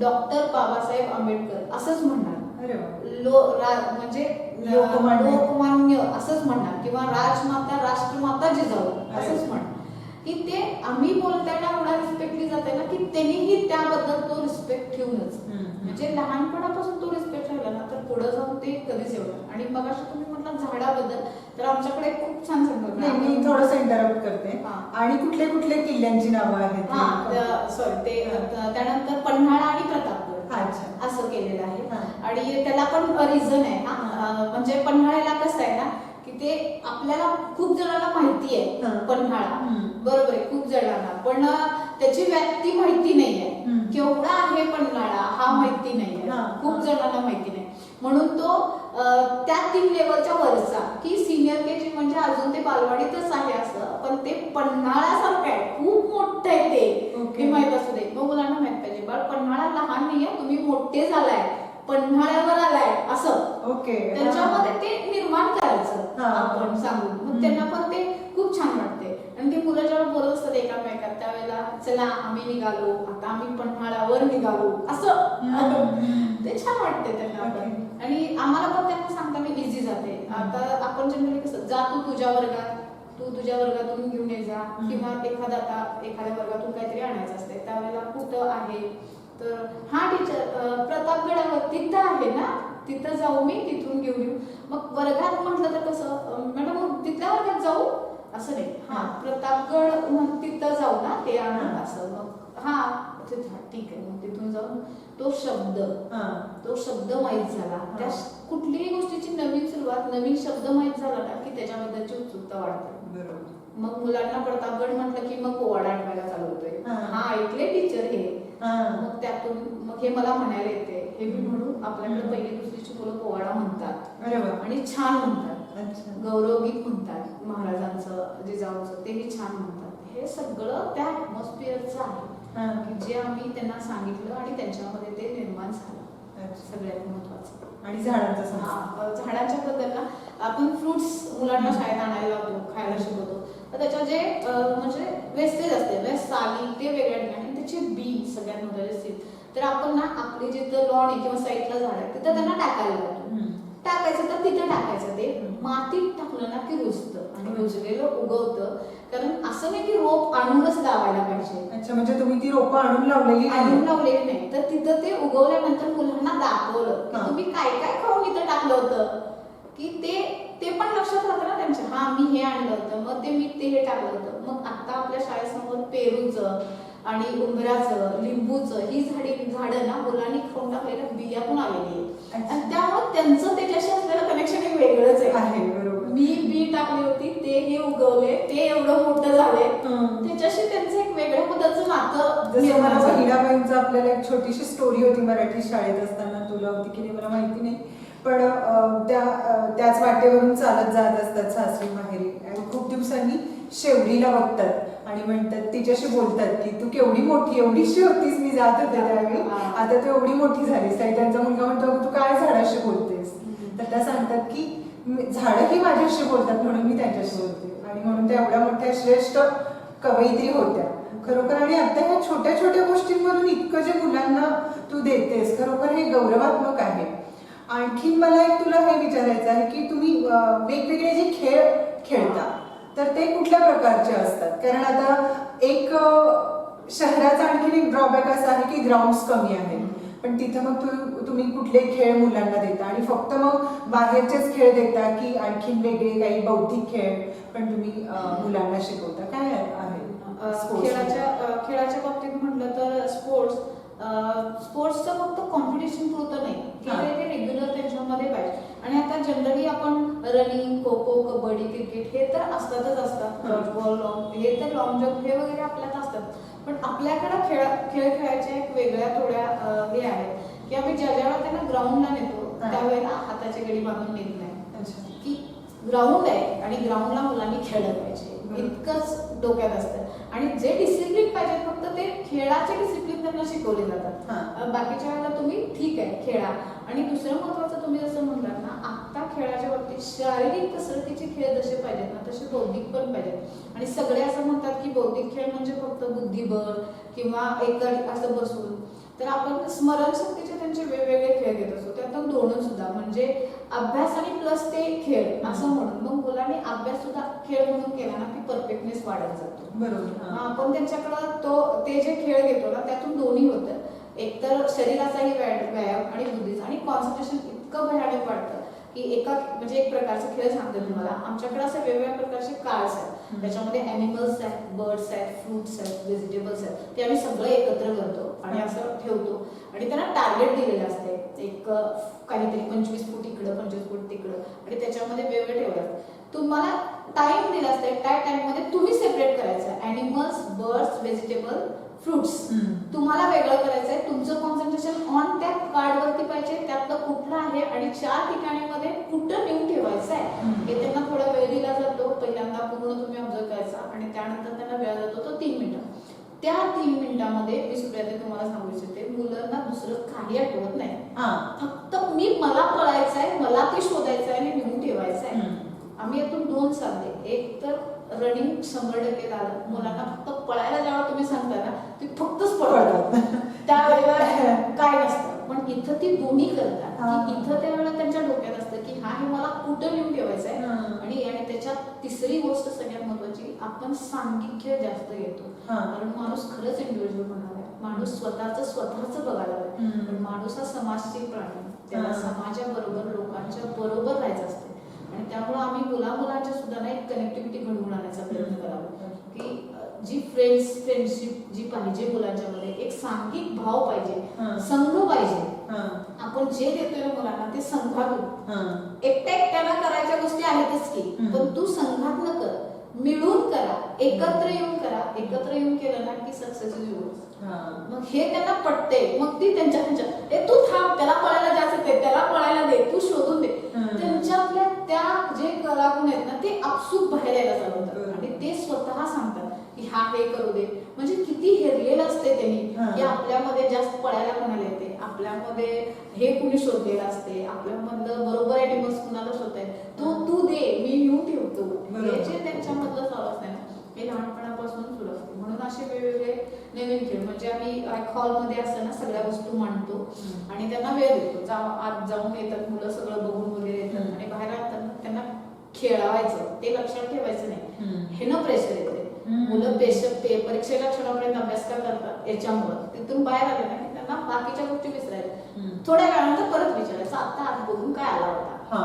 डॉक्टर बाबासाहेब आंबेडकर असंच म्हणणार, म्हणजे लोकमान्य असंच म्हणणार किंवा राजमाता राष्ट्रमाता जिजाऊ असंच म्हणणार. की ते आम्ही बोलताना एवढा रिस्पेक्टली जाते ना की त्यांनीही त्याबद्दल तो रिस्पेक्ट ठेवूनच, म्हणजे लहानपणापासून तो रिस्पेक्ट ठेवला ना तर पुढे जाऊन ते कधीच येणार. आणि मग असं तुम्ही म्हटलं झाडाबद्दल, तर आमच्याकडे खूप छान संकल्पना. मी थोडंसं इंटरप्ट करते. आणि कुठले कुठले किल्ल्यांची नावं आहेत? सॉरी ते त्यानंतर पन्हाळा आणि प्रतापगड असं केलेलं आहे. आणि त्याला पण रिझन आहे म्हणजे पन्हाळ्याला कसं आहे ना की ते आपल्याला खूप जणांना माहिती आहे पन्हाळा, बरोबर आहे खूप जणांना, पण त्याची व्याप्ती माहिती नाही आहे केवढा आहे पन्हाळा हा माहिती नाहीये, हा. खूप जणांना माहिती नाही. म्हणून तो त्या 3 लेवलच्या वरचा, की सिनियर केजी म्हणजे अजून ते बालवाडीतच आहे असं, पण ते पन्हाळ्यासारखं आहे, खूप मोठं आहे ते. ओके. हे माहित असू दे. मग मुलांना माहित पाहिजे बाळ पन्हाळा लहान नाहीये, तुम्ही मोठे झालाय, पन्हाळ्यावर आलाय असं. ओके. त्यांच्यामध्ये ते निर्माण करायचं हा. आपण सांगून, मग त्यांना पण ते खूप छान वाटते. आणि ती मुलं जेव्हा बोलत असतात एकामेकात त्यावेळेला चला आम्ही निघालो, आता आम्ही पन्हाळ्यावर निघालो असं ते छान वाटते त्यांना पण. आणि आम्हाला पण त्यांना सांगताना इझी जाते. आता आपण जनरली कसं जा तू तुझ्या वर्गात, तू तुझ्या वर्गातून घेऊन ये जा, किंवा एखाद्या वर्गातून काहीतरी आणायचं असते त्यावेळेला कुठं आहे तर हा टीचर प्रतापगडावर तिथं आहे ना, तिथं जाऊ मी, तिथून घेऊन येऊ. मग वर्गात म्हटलं तर कसं मॅडम मग तिथल्या वर्गात जाऊ असं नाही, हा प्रतापगड मग तिथं जाऊ ना ते आणून असं. मग हा ठीक आहे, मग तिथून जाऊन तो शब्द माहीत झाला, त्या कुठलीही गोष्टीची नवीन सुरुवात, नवीन शब्द माहीत झाला ना की त्याच्याबद्दलची उत्सुकता वाढते. मग मुलांना प्रतापगड म्हटलं की मग पोवाडा आठवायला चालू होतोय, हा ऐकले टीचर हे, मग त्यातून मग हे मला म्हणायला येते, हे मी म्हणून आपल्याकडे पहिली दुसरीची मुलं पोवाडा म्हणतात आणि छान म्हणतात, गौरवगीत म्हणतात महाराजांचं जिजाऊचं, तेही छान म्हणतात. हे सगळं त्या ॲटमॉस्फिअरचं आहे की जे आम्ही त्यांना सांगितलं आणि त्यांच्यामध्ये ते निर्माण झालं. सगळ्यात महत्वाचं. आणि झाडांचं झाडांच्या बद्दल ना आपण फ्रुट्स मुलांना शाळेत आणायला लावतो, खायला शिकवतो, तर त्याच्या जे म्हणजे वेस्टेज असते, साली ते वेगळ्या ठिकाणी, त्याचे बी सगळ्यात महत्वाचे असतील तर आपण ना आपली जिथं लॉन आहे किंवा साईडला झाड आहे तिथं त्यांना टाकायला लावतो. टाकायचं तर तिथं टाकायचं, ते मातीत टाकलं ना की रुजतं आणि रुजलेलं उगवतं. कारण असं नाही की रोप आणूनच लावायला पाहिजे. अच्छा, म्हणजे तुम्ही ती रोपं आणून लावलेली नाही, तर तिथं ते उगवल्यानंतर मुलांना दाखवलं की तुम्ही काय काय खाऊन इथं टाकलं होतं, की ते पण लक्षात राहतं ना त्यांच्या, हा मी हे आणलं होतं, मग ते मी ते हे टाकलं होतं. मग आता आपल्या शाळेसमोर पेरूचं आणि उंबराचं, लिंबूचं ही झाडं ना मुलांनी खाऊन टाकलेल्या बियातून आलेली आहे, आणि त्यामुळे त्यांचं त्याच्याशी असलेलं कनेक्शन एक वेगळंच आहे. मी बी टाकली होती, ते हे उगवले, ते एवढं मोठं झाले, त्याच्याशी त्यांचं एक वेगळ्या पद्धतीचं नातं. जसं मला हिराबाईंचं आपल्याला एक छोटीशी स्टोरी होती मराठी शाळेत असताना, तुला होती की नाही मला माहिती नाही, पण त्याच वाटेवरून चालत जात असतात सासरी माहेरी, आणि खूप दिवसांनी शेवरीला बघतात आणि म्हणतात, तिच्याशी बोलतात की तू केवढी मोठी, एवढीशी होतीस मी जात होते त्यावेळी, आता तू एवढी मोठी झालीस. आणि त्यांचा मुलगा म्हणतो तू काय झाडाशी बोलतेस, तर त्या सांगतात की झाडंही माझ्याशी बोलतात म्हणून मी त्यांच्याशी बोलते. आणि म्हणून त्या एवढ्या मोठ्या श्रेष्ठ कवयित्री होत्या खरोखर. आणि आता ह्या छोट्या छोट्या गोष्टींमधून इतकं जे मुलांना तू देतेस, खरोखर हे गौरवात्मक आहे. आणखीन मला एक तुला हे विचारायचं आहे की तुम्ही वेगवेगळे जे खेळ खेळता तर ते कुठल्या प्रकारचे असतात? कारण आता एक शहराचा आणखीन एक ड्रॉबॅक असा आहे की ग्राउंड्स कमी आहेत, पण तिथं मग तुम्ही कुठले खेळ मुलांना देता, आणि फक्त मग बाहेरचेच खेळ देता की आणखीन वेगळे काही बौद्धिक खेळ पण तुम्ही मुलांना शिकवता? काय आहे खेळाच्या बाबतीत म्हटलं तर स्पोर्ट्सचं फक्त कॉम्पिटिशन पुरतं नाही, ते रेग्युलर त्यांच्यामध्ये पाहिजे. आणि आता जनरली आपण रनिंग, खो खो, कबड्डी, क्रिकेट हे तर असतात, डॉटबॉल, हे तर लॉंग जम्प हे वगैरे आपल्यात असतात. पण आपल्याकडे खेळ खेळायच्या एक वेगळ्या थोड्या हे आहेत की आम्ही ज्या ज्यावेळेला त्यांना ग्राउंडला नेतो त्यावेळेला हाताची गडी बांधून नेत नाही, की ग्राउंड आहे आणि ग्राउंडला मुलांनी खेळलं पाहिजे, इतकंच डोक्यात असतं. आणि जे डिसिप्लिन पाहिजे फक्त ते खेळाचे डिसिप्लिन त्यांना शिकवले जातात. बाकीच्या वेळेला तुम्ही ठीक आहे खेळा. आणि दुसरं महत्वाचं तुम्ही जसं म्हणलात ना, आता खेळाच्या बाबतीत शारीरिक कसरतीचे खेळ जसे पाहिजेत ना तसे बौद्धिक पण पाहिजेत. आणि सगळे असं म्हणतात की बौद्धिक खेळ म्हणजे फक्त बुद्धिबळ किंवा एका असं बसून, तर आपण स्मरणशक्तीचे त्यांचे वेगवेगळे खेळ घेत असतो, त्यातून दोन सुद्धा म्हणजे अभ्यास आणि प्लस ते खेळ असं म्हणून. मग मुलांनी अभ्यास सुद्धा खेळ म्हणून केला ना की परफेक्टनेस वाढत जातो. बरोबर. आपण त्यांच्याकडं ते जे खेळ घेतो ना त्यातून दोन्ही होतं, एकतर शरीराचाही व्यायाम आणि बुद्धीचा. आणि कॉन्सन्ट्रेशन इतकं भयानक वाढतं की म्हणजे एक प्रकारचा खेळ सांगते तुम्हाला, आमच्याकडे असे वेगवेगळ्या प्रकारचे कार्ड्स आहेत, त्याच्यामध्ये ॲनिमल्स आहेत, बर्ड्स आहेत, फ्रुट्स आहेत, व्हेजिटेबल्स आहेत, ते आम्ही सगळं एकत्र करतो आणि असं ठेवतो. आणि त्यांना टार्गेट दिलेलं असते, एक काहीतरी 25 फूट इकडं 25 फूट तिकडं, आणि त्याच्यामध्ये वेगळे ठेवतात. तुम्हाला टाइम दिला असते, त्या टाइममध्ये तुम्ही सेपरेट करायचं ॲनिमल्स, बर्ड्स, व्हेजिटेबल फ्रुट्स तुम्हाला वेगळं करायचंय, तुमचं कॉन्सन्ट्रेशन ऑन त्या कार्डवरती पाहिजे, त्यातलं कुठलं आहे आणि 4 ठिकाणीमध्ये कुठं नेऊन ठेवायचं आहे हे त्यांना थोडा वेळ दिला जातो. पहिल्यांदा पूर्ण तुम्ही ऑब्झर्व करायचा आणि त्यानंतर त्यांना वेळ जातो तो 3 मिनिटं. त्या 3 मिनिटांमध्ये मी सुप्रिया तुम्हाला सांगू इच्छिते, मुलांना दुसरं काही आठवत नाही. फक्त मला पळायचंय, मला ते शोधायचंय आणि नेऊन ठेवायचंय. आम्ही यातून 2 साधले. एक तर रनिंग 100% झालं. मुलांना फक्त पळायला जेव्हा तुम्ही सांगता ना ते फक्तच पळतात, त्यावेळेला काय नसतं. पण इथं ती दोन्ही करतात की इथं त्यावेळेला त्यांच्या डोक्यात असतं की हा हे मला कुठं नेऊन ठेवायचंय. आणि त्याच्यात तिसरी गोष्ट सगळ्यात महत्वाची, आपण सांगितलं जास्त घेतो. कारण माणूस खरंच इंडिव्हिज्युअल होणार आहे. माणूस स्वतःच बघायला हवं. पण माणूस हा समाजशील प्राणी, त्याला समाजाबरोबर लोकांच्या बरोबर राहायचं असतं. आणि त्यामुळे आम्ही मुलांच्या सुद्धा ना एक कनेक्टिव्हिटी घडवून आणण्याचा प्रयत्न करावा की जी फ्रेंडशिप जी पाहिजे मुलांच्या मध्ये, एक सांघिक भाव पाहिजे, संघ पाहिजे. आपण जे देतोय ना मुलांना ते संघातून, एकट्याला करायच्या गोष्टी आहेतच की, पण तू संघात न कर, मिळून करा, एकत्र येऊन करा. एकत्र येऊन केलं ना की सक्सेस इज युअर्स. मग हे त्यांना पटते. मग ती त्यांच्या तू थांब, त्याला पळायला जायचं ते, त्याला पळायला दे, तू शोधून दे. त्यांच्यातल्या त्या जे कलागुण आहेत ना ते आपसूक बाहेर यायला चालू होतात आणि ते स्वतः सांगतात की हा हे करू दे. म्हणजे किती हेरलेलं असते त्यांनी की आपल्यामध्ये जास्त पळायला कोणाला येते, आपल्यामध्ये हे कुणी शोधलेलं असते, आपल्यामधलं बरोबर ऍनिमल्स कुणाला शोधताय, तू दे, मी येऊन ठेवतो. हे जे त्यांच्यामधलं चालू असते ना हे लहानपणापासून सुरू असते. म्हणून असे वेगवेगळे नवीन खेळ, म्हणजे आम्ही हॉलमध्ये असताना सगळ्या वस्तू मांडतो आणि त्यांना वेळ देतो. आत जाऊन येतात मुलं, सगळं बघून वगैरे येतात आणि बाहेर आतात त्यांना खेळावायचं, ते लक्षात ठेवायचं नाही. हे न प्रेशर येते. मुलं परीक्षेच्या क्षणापर्यंत अभ्यास करतात याच्यामुळं, तिथून बाहेर आले ना की त्यांना बाकीच्या गोष्टी विसरायच्या. थोड्या वेळानंतर परत विचारायचं आता आत बघून काय आला होता,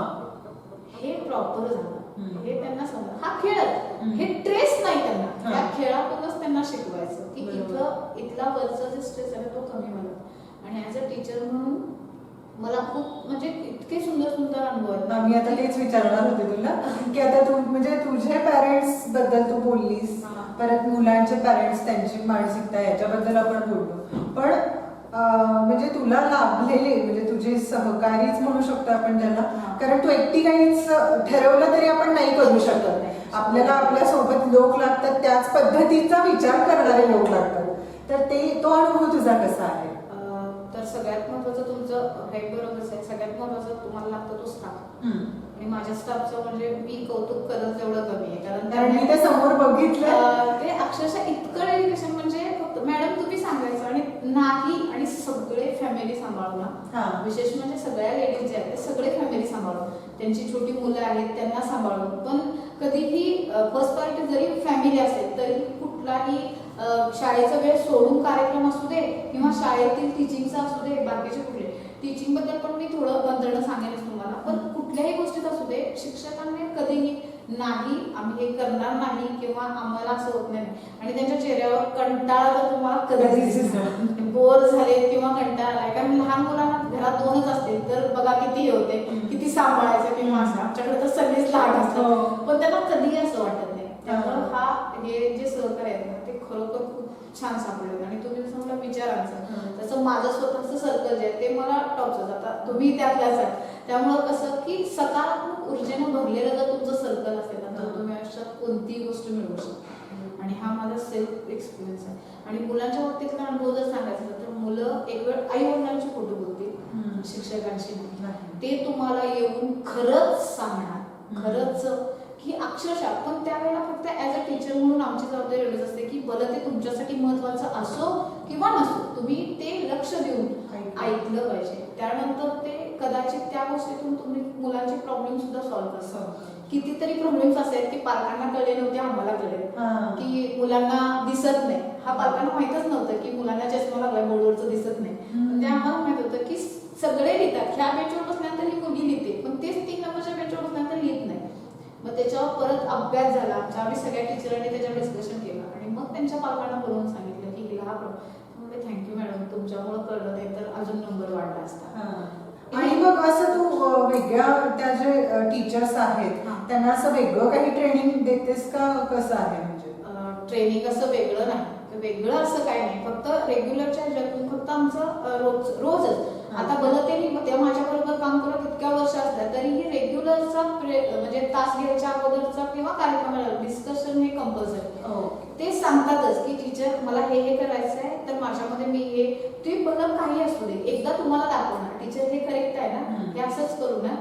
हे प्रॉपर झालं. हे त्यांना समजा हा खेळ, हे ट्रेस नाही त्यांना, या खेळातूनच त्यांना शिकवायचं की इथला वरचा जे स्ट्रेस आहे तो कमी व्हायला. आणि ऍज अ टीचर म्हणून मला खूप म्हणजे इतके सुंदर अनुभव आहेत. मी आता तेच विचारणार होते तुला की आता तू म्हणजे तुझे पॅरेंट्स बद्दल तू बोललीस, परत मुलांचे पॅरेंट्स, त्यांची मानसिकता याच्याबद्दल आपण बोललो. पण म्हणजे तुला लाभलेले म्हणजे तुझे सहकारीच म्हणू शकतो आपण त्यांना, कारण तू एकटी काहीच ठरवलं तरी आपण नाही करू शकत. आपल्याला आपल्या सोबत लोक लागतात, त्याच पद्धतीचा विचार करणारे लोक लागतात. तर तो अनुभव तुझा कसा आहे? तर सगळ्यात महत्वाचं तुमचं हे बरोबरच आहे. सगळ्यात महत्वाचं तुम्हाला लागतं तो स्टाफ. आणि माझ्या स्टाफचं म्हणजे मी कौतुक करत एवढं कमी आहे, कारण मी ते समोर बघितलं. ते अक्षरशः इतकं डेडिकेशन, म्हणजे फक्त मॅडम तुम्ही सांगायचं आणि नाही, आणि सगळे फॅमिली सांभाळून, विशेष म्हणजे सगळ्या लेडीज जे आहेत ते सगळे फॅमिली सांभाळून, त्यांची छोटी मुलं आहेत त्यांना सांभाळून. पण कधीही फर्स्ट पार्टी जरी फॅमिली असेल तरी कुठलाही शाळेचा वेळ सोडून कार्यक्रम असू दे किंवा शाळेतील टीचिंगचा असू दे, बाकीचे कुठले टीचिंग बद्दल पण मी थोडं बंधनं सांगेनच तुम्हाला. पण कुठल्याही गोष्टीत असू दे, शिक्षकांनी कधीही नाही आम्ही हे करणार नाही किंवा आम्हाला असं होत नाही. आणि त्यांच्या चेहऱ्यावर कंटाळा तर तुम्हाला कधीच बोर झाले किंवा कंटाळा आलाय, कारण लहान मुलांना घरात 2च असतील तर बघा किती हे होते, किती सांभाळायचं किंवा असं. आमच्याकडे तर सगळेच लहान असतात, पण त्यांना कधीही असं वाटत नाही. त्यामुळे हे जे सहकार्य आहेत ना ते खरोखर खूप छान सापडले. आणि तुम्ही जसं मला विचारायचं तसं माझं स्वतःचं सर्कल जे आहे ते मला टॉपचं जातात, तुम्ही त्यातल्याच आहे. त्यामुळं कसं की सकारात्मक ऊर्जेनं भरलेलं जर तुमचं सर्कल असेल ना तर तुम्ही आयुष्यात कोणतीही गोष्ट मिळवू शकता. आणि हा माझा सेल्फ एक्सपिरियन्स आहे. आणि मुलांच्या बाबतीतला अनुभव जर सांगायचा तर मुलं एक वेळ आई वडिलांची फोटो बोलतील, शिक्षकांची नाही. ते तुम्हाला येऊन खरंच सांगणार, खरंच की अक्षरशः. पण त्यावेळेला फक्त ऍज अ टीचर म्हणून आमची जबाबदारी एवढीच असते की भलं ते तुमच्यासाठी महत्वाचं असो किंवा नसो, तुम्ही ते लक्ष देऊन ऐकलं पाहिजे. त्यानंतर ते कदाचित त्या गोष्टीतून तुम्ही मुलांचे प्रॉब्लेम सुद्धा सॉल्व्ह करता. कितीतरी प्रॉब्लेम्स असे आहेत की पालकांना कळले नव्हते, आम्हाला कळले की मुलांना दिसत नाही. हा पालकांना माहितच नव्हतं की मुलांना चष्मा लागलाय, बोर्डवरचं दिसत नाही. पण ते आम्हाला माहित होतं की सगळे लिहितात, ह्या बेंचवर बसल्यानंतर ही मुलगी लिहिते, पण तेच 3 नंबरच्या बेंचवर बसल्यानंतर लिहित नाही. मग त्याच्यावर परत अभ्यास झाला आमच्या, आम्ही सगळ्या टीचरांनी त्याच्यावर डिस्कशन केलं आणि मग त्यांच्या पालकांना बोलवून सांगितलं की हिला हा प्रॉब्लेम. म्हणजे थँक्यू मॅडम, तुमच्यामुळे कळलं नाही तर अजून नंबर वाढला असता. आणि मग असं तू वेगळ्या त्या जे टीचर्स आहेत त्यांना असं वेगळं काही ट्रेनिंग देतेस का, कसं आहे? म्हणजे ट्रेनिंग असं वेगळं नाही, वेगळं असं काही नाही, फक्त रेग्युलरच्या ह्याच्यातून फक्त आमचं रोजच आता भलं ते माझ्या बरोबर काम करत इतक्या वर्ष असल्या तरीही रेग्युलरचा म्हणजे तास घ्यायच्या अगोदरचा किंवा कार्यक्रमाला डिस्कशन हे कंपल्सरी ते सांगतातच की टीचर मला हे करायचं आहे तर माझ्यामध्ये मी हे तुम्ही बघा काही असू दे एकदा तुम्हाला दाखवणार टीचर हे करेक्ट आहे ना, हे असंच करू ना,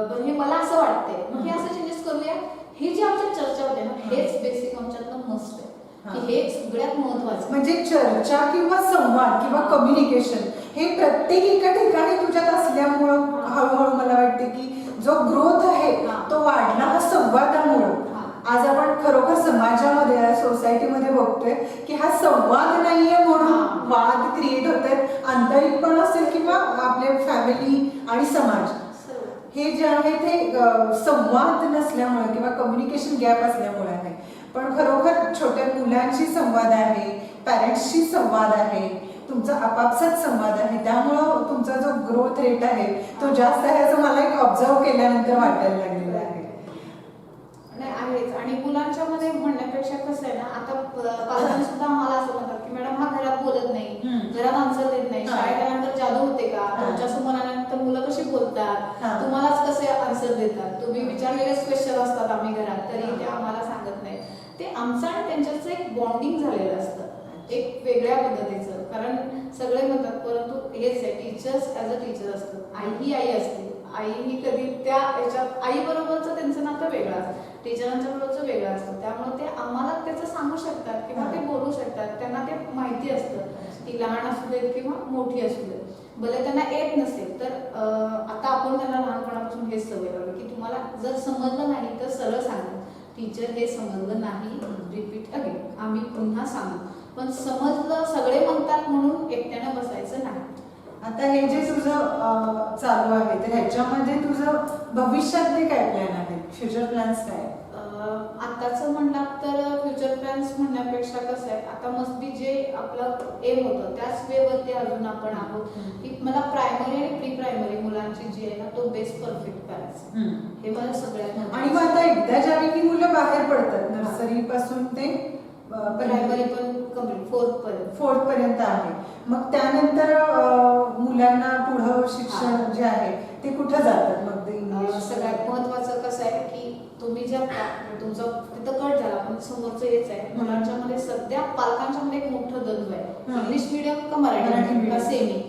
पण हे मला असं वाटतंय मग हे असं चेंजेस करूया. ही जी आमच्या चर्चा होते ना हेच बेसिक आमच्यातलं मस्ट आहे की हे सगळ्यात महत्वाचं. म्हणजे चर्चा किंवा संवाद किंवा कम्युनिकेशन हे प्रत्येक एका ठिकाणी तुझ्यात असल्यामुळं हळूहळू मला वाटते की जो ग्रोथ आहे तो वाढला हा संवादामुळं. आज आपण खरोखर समाजामध्ये सोसायटीमध्ये बघतोय की हा संवाद नाहीये म्हणून वाद क्रिएट होत आहेत, आंतरिक पण असेल किंवा आपले फॅमिली आणि समाज हे जे आहे ते संवाद नसल्यामुळे किंवा कम्युनिकेशन गॅप असल्यामुळे आहे. पण खरोखर छोट्या मुलांशी संवाद आहे, पॅरेंट्सशी संवाद आहे, तुमचा आपापसात संवाद आहे, त्यामुळं तुमचा जो ग्रोथ रेट आहे तो जास्त आहे असं मला एक ऑब्झर्व केल्यानंतर वाटायला लागलेलं आहे. नाही आहेच. आणि मुलांच्या मध्ये म्हणण्यापेक्षा कसं आहे ना, आता पालकांनी सुद्धा आम्हाला असं म्हणतात की मॅडम हा घरात बोलत नाही, घरात आन्सर देत नाही, शाळेत आल्यानंतर जादू होते का, तुमच्या समोर आल्यानंतर मुलं कशी बोलतात, तुम्हालाच कसे आन्सर देतात, तुम्ही विचारलेलेच क्वेश्चन असतात आम्ही घरात तरी ते आम्हाला सांगत नाही. ते आमचं आणि त्यांच्याचं एक बॉन्डिंग झालेलं असतं एक वेगळ्या पद्धतीचं. कारण सगळे म्हणतात परंतु हेच आहे टीचर्स ॲज अ टीचर असतं, आई ही आई असते, आई ही कधी त्या याच्यात आई बरोबरचं त्यांचं नातं वेगळं असतं, टीचरांच्या बरोबरचं वेगळं असतं. त्यामुळे ते आम्हाला त्याचं सांगू शकतात किंवा ते बोलू शकतात, त्यांना ते माहिती असतं ती लहान असू देत किंवा मोठी असू देत. भले त्यांना येत नसेल तर आता आपण त्यांना लहानपणापासून हेच सवय लावली की तुम्हाला जर समजलं नाही तर सरळ सांगा टीचर हे समजलं नाही, रिपीट अगेन, आम्ही पुन्हा सांगू. पण समजलं सगळे म्हणतात म्हणून एकट्यानं बसायचं नाही. आता हे जे तुझं चालू आहे तर ह्याच्यामध्ये तुझं भविष्यातले काय प्लॅन आहे, फ्युचर प्लॅन्स काय? आताचं म्हणलात तर फ्युचर प्लॅन्स म्हणण्यापेक्षा कसं आहे आता मस्ती जे आपलं एम होतं त्याच वेवरती अजून आपण आहोत की मला प्रायमरी आणि प्री प्रायमरी मुलांची जी आहे ना तो बेस परफेक्ट करायचा, हे मला सगळ्यात. आणि मग आता एकदा ज्यावेळी की मुलं बाहेर पडतात नर्सरी पासून ते प्रायमरी पण कम्प्लीट फोर्थ पर्यंत आहे, मग त्यानंतर मुलांना पुढं शिक्षण जे आहे ते कुठं जातात मग ते इंग्लिश? सगळ्यात महत्वाचं कसं आहे की तुम्ही ज्या तुमचं तिथं कट झाला पण समोरचं हेच आहे मुलांच्या मध्ये सध्या पालकांच्या मध्ये एक मोठं द्वंद्व आहे, इंग्लिश मिडियम का मराठी का सेमी.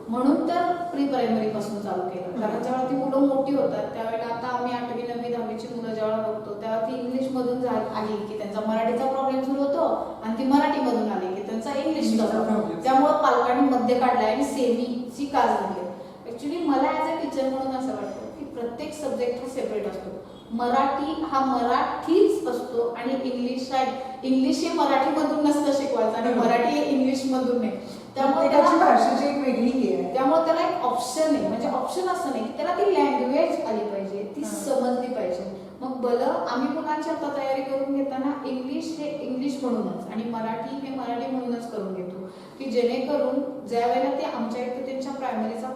म्हणून तर प्री प्रायमरी पासून चालू केलं, कारण जेव्हा ती मुलं मोठी होतात त्यावेळेला आता आम्ही 8वी 9वी 10वीची मुलं जेव्हा बघतो तेव्हा ती इंग्लिश मधून आली की त्यांचा मराठीचा प्रॉब्लेम सुरू होतो आणि ती मराठी मधून आली की त्यांचा इंग्लिशचा प्रॉब्लेम. त्यामुळे पालकांनी मध्ये काढलाय आणि सेमीची काज झाली. ऍक्च्युली मला ऍज अ टीचर म्हणून असं वाटतं की प्रत्येक सब्जेक्ट हा सेपरेट असतो. मराठी हा मराठीच असतो आणि इंग्लिश हे मराठीमधून नसतं शिकवायचं आणि मराठी हे इंग्लिश मधून नाही. त्यामुळे त्याची भाषेची एक वेगळी ही आहे, त्यामुळे त्याला एक ऑप्शन आहे, म्हणजे ऑप्शन असं नाही की त्याला ती लँग्वेज आली पाहिजे, ती समजली पाहिजे. मग भलं आम्ही मुलांची आता तयारी करून घेताना इंग्लिश हे इंग्लिश म्हणूनच आणि मराठी हे मराठी म्हणूनच करून घेतो की जेणेकरून ज्या वेळेला ते आमच्या इथे त्यांच्या प्रायमरीचा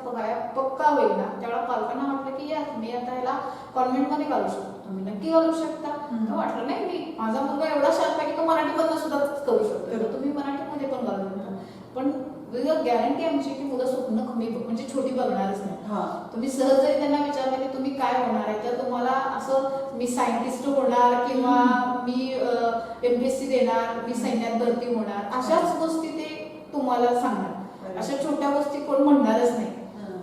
पक्का होईल ना त्यावेळेला पालकांना वाटलं की यार मी आता ह्याला कॉन्व्हेंटमध्ये घालू शकतो. तुम्ही नक्की घालू शकता. तर वाटलं नाही मी माझा मुलगा एवढा शार्प आहे की तो मराठीमधनं सुद्धा करू शकतो, तुम्ही मराठीमध्ये पण घालू शकता. पण गॅरंटी आमची की मुलं स्वप्न कमी म्हणजे छोटी बघणारच नाही. तुम्ही सहज जरी त्यांना विचारलं की तुम्ही काय होणार आहे तर तुम्हाला असं मी सायंटिस्ट होणार किंवा मी MPSC देणार, मी सैन्यात भरती होणार अशाच गोष्टी ते तुम्हाला सांगणार. अशा छोट्या गोष्टी कोण म्हणणारच नाही